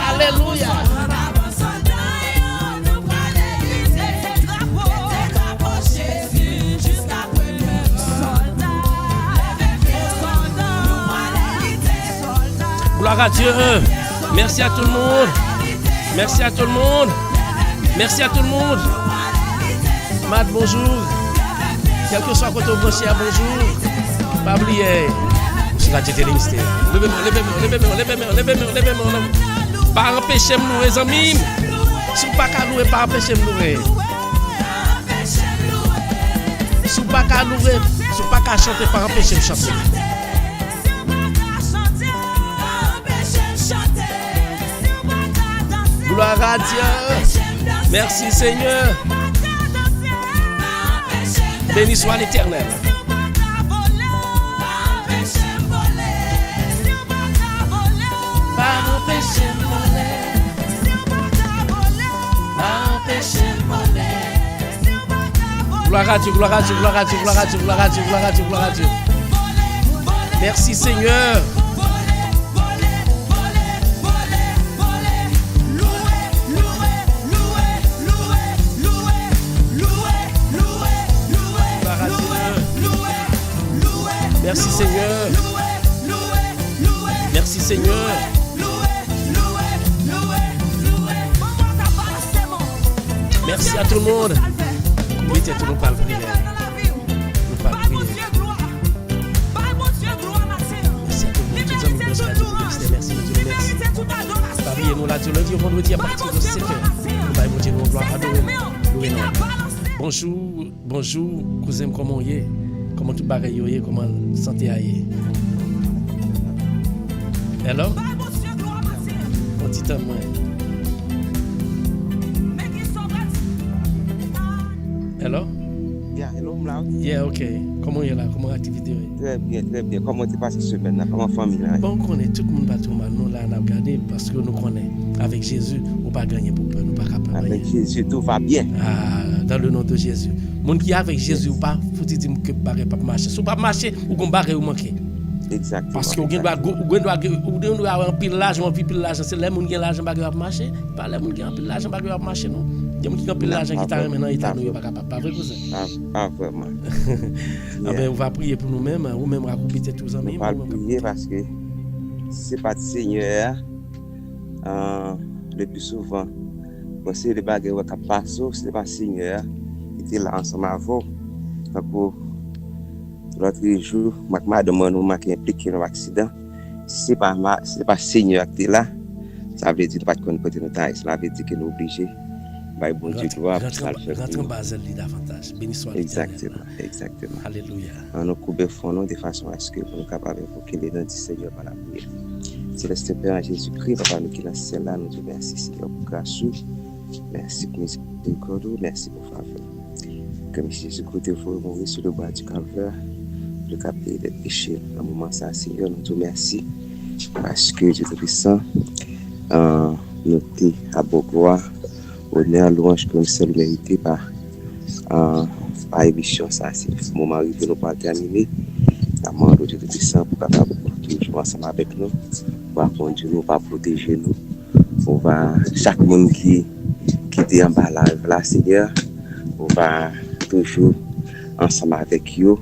Alléluia. Gloire à Dieu. Merci à tout le monde. Merci à tout le monde. Merci à tout le monde. Mad, bonjour. Quel que soit côté branché, bonjour. Pas oublier. Sur la télé mystère. Levez-moi. Pas empêcher nous, les amis. Si vous pas qu'à louer, pas empêcher nous. Si vous pas qu'à louer, si vous pas qu'à chanter, pas empêcher de chanter. Gloire à Dieu. Merci Seigneur. Béni soit l'Éternel. Gloire à Dieu, gloire à Dieu, gloire à Dieu, gloire à Dieu, gloire à Dieu, gloire à Dieu, gloire à Dieu. Merci Seigneur. Merci Seigneur. Merci Seigneur. Merci à tout le monde. Mettez tout le monde par le prière. Nous parlons prière. Merci à tout le monde. Tous les amis, merci à Dieu. Merci, Dieu merci. Parlez-nous là, Dieu lundi au vendredi à partir de 7h. Nous allons dire nos gloires à nous. Bonjour, cousin, comment y est? Comment tout bagaille y est? Comment santé aille? Hello? On dit tant moi. Hello? Yeah, hello, Mlau. Yeah, ok. Comment est là? Comment l'activité? Très bien. Comment tu passes cette semaine? Comment la famille là? Bon, on connaît tout le monde va tout mal. Nous là, on a regardé parce que nous connaissons. Avec Jésus, on ne peut pas gagner pour peur. Nous pas capable. Avec Jésus, tout va bien. Ah, dans le nom de Jésus. Moun qui avec Jésus ou pas, faut dire que barre pas marcher. Si pas marcher, ou qu'on barre ou manquer. Exactement. Parce que on doit avoir un pile l'argent, c'est les moun qui ont l'argent pas marcher. Pas les moun qui ont l'argent pas marcher non. Il y a moun qui ont l'argent qui t'a maintenant état nous pas capable. Pas vrai cousin? Ah vraiment. Ah ben on va prier pour nous-mêmes, ou même raccouper tous amis. On va prier parce que c'est pas le Seigneur le plus souvent. Moi c'est les bagages qui passent, c'est pas le Seigneur. Était là ensemble avant. Donc, l'autre jour, madame m'a impliqué dans l'accident. Si ce n'est pas Seigneur qui est là, ça veut dire que nous ne pouvons pas nous tailler. Ça veut dire que nous sommes obligés. Bon Dieu, gloire pour ça. Rentre en bas davantage. Béni soit Exactement. Alléluia. On nous coupe fond de façon à ce que nous soyons capables d'invoquer les noms du Seigneur par la prière. Céleste Père Jésus-Christ, Papa, nous qui sommes celle-là, nous te remercions, Seigneur, pour grâce. Merci pour miséricorde, merci pour faveur. Comme Jésus-Christ est mourir sur le bois du calvaire, le capter des péchés. Dans le moment ça, Seigneur, nous te remercions parce que Dieu Tout-Puissant, nous t'es à beau gloire, honneur, louange que nous sommes mérités par émission. Ça, c'est le moment où nous pas terminer. Amende Dieu Tout-Puissant pour capable toujours ensemble avec nous, pour conduire nous, pour protéger nous. On va chaque monde qui était en bas là, Seigneur, on va toujours ensemble avec eux.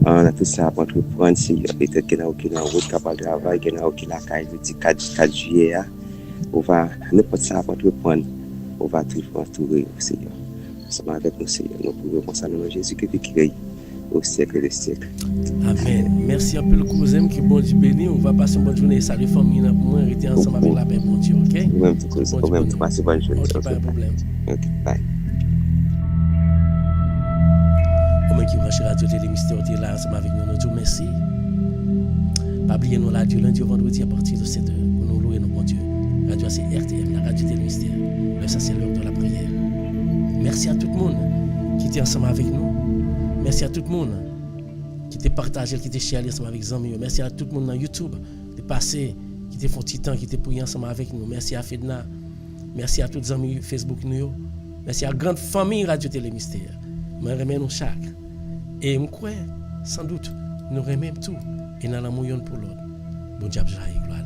On a tout ça pour entreprendre, Seigneur. Peut-être qu'il y en a qui sont en route, capable de travail, qu'il y en a qui sont le 4 juillet. On va, n'importe ça pour entreprendre, on va toujours entourer, Seigneur. Ensemble avec nous, Seigneur. Nous pouvons penser à nous, Jésus, qui crée au siècle des siècles. Amen. Merci un peu le cousin qui bon Dieu béni. On va passer une bonne journée. Salut famille. Pour moi, rester ensemble avec la paix, bon Dieu, ok? Vous-même, tout cousin. Vous-même, tout passer bonne journée. Ok, pas de problème. Ok, bye. Au moins qui branche Radio Télé Mystère, tu es là ensemble avec nous. Nous disons merci. Pas oublier nous là du lundi au vendredi à partir de 7h. Pour nous louer nos bon Dieu. Radio c'est RTM, la Radio Télé Mystère. Ça c'est l'heure de la prière. Merci à tout le monde qui était ensemble avec nous. Merci à tout le monde qui t'a partagé, qui t'a chialé ensemble avec les amis. Merci à tout le monde dans YouTube de passer, qui t'a fait un petit temps, qui t'a prié ensemble avec nous. Merci à Fedna. Merci à tous les amis Facebook nous. Merci à la grande famille Radio Télé Mystère. Je remercie nous chaque. Et je crois, sans doute, nous remercions tout. Et nous allons pour l'autre. Bon diable, j'ai gloire.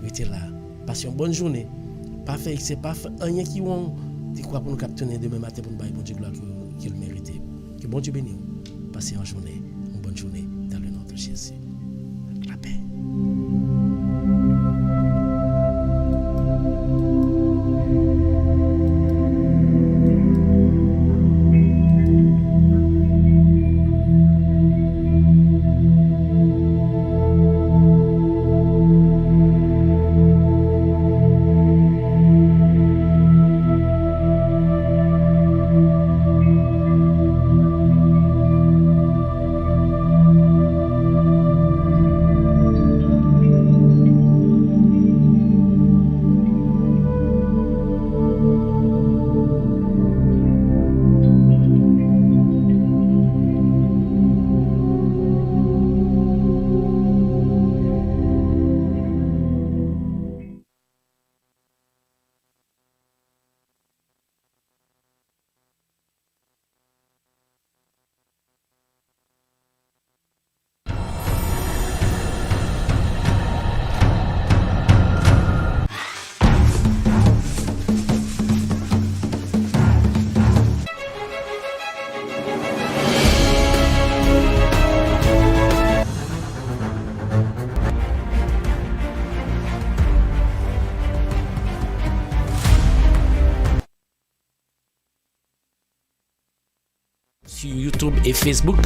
Restez là. Passez une bonne journée. Pas fait, c'est pas rien qui vont. Tu crois pour nous capter demain matin pour nous bailler bon Dieu gloire qu'il mérite. Que bon Dieu bénisse. Passez une bonne journée dans le nom de Jésus. La paix. Sur YouTube et Facebook,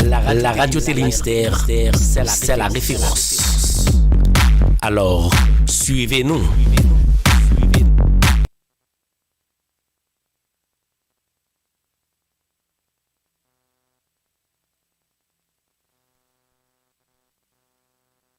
la Radio Télé Mystère, c'est la référence. Alors, suivez-nous.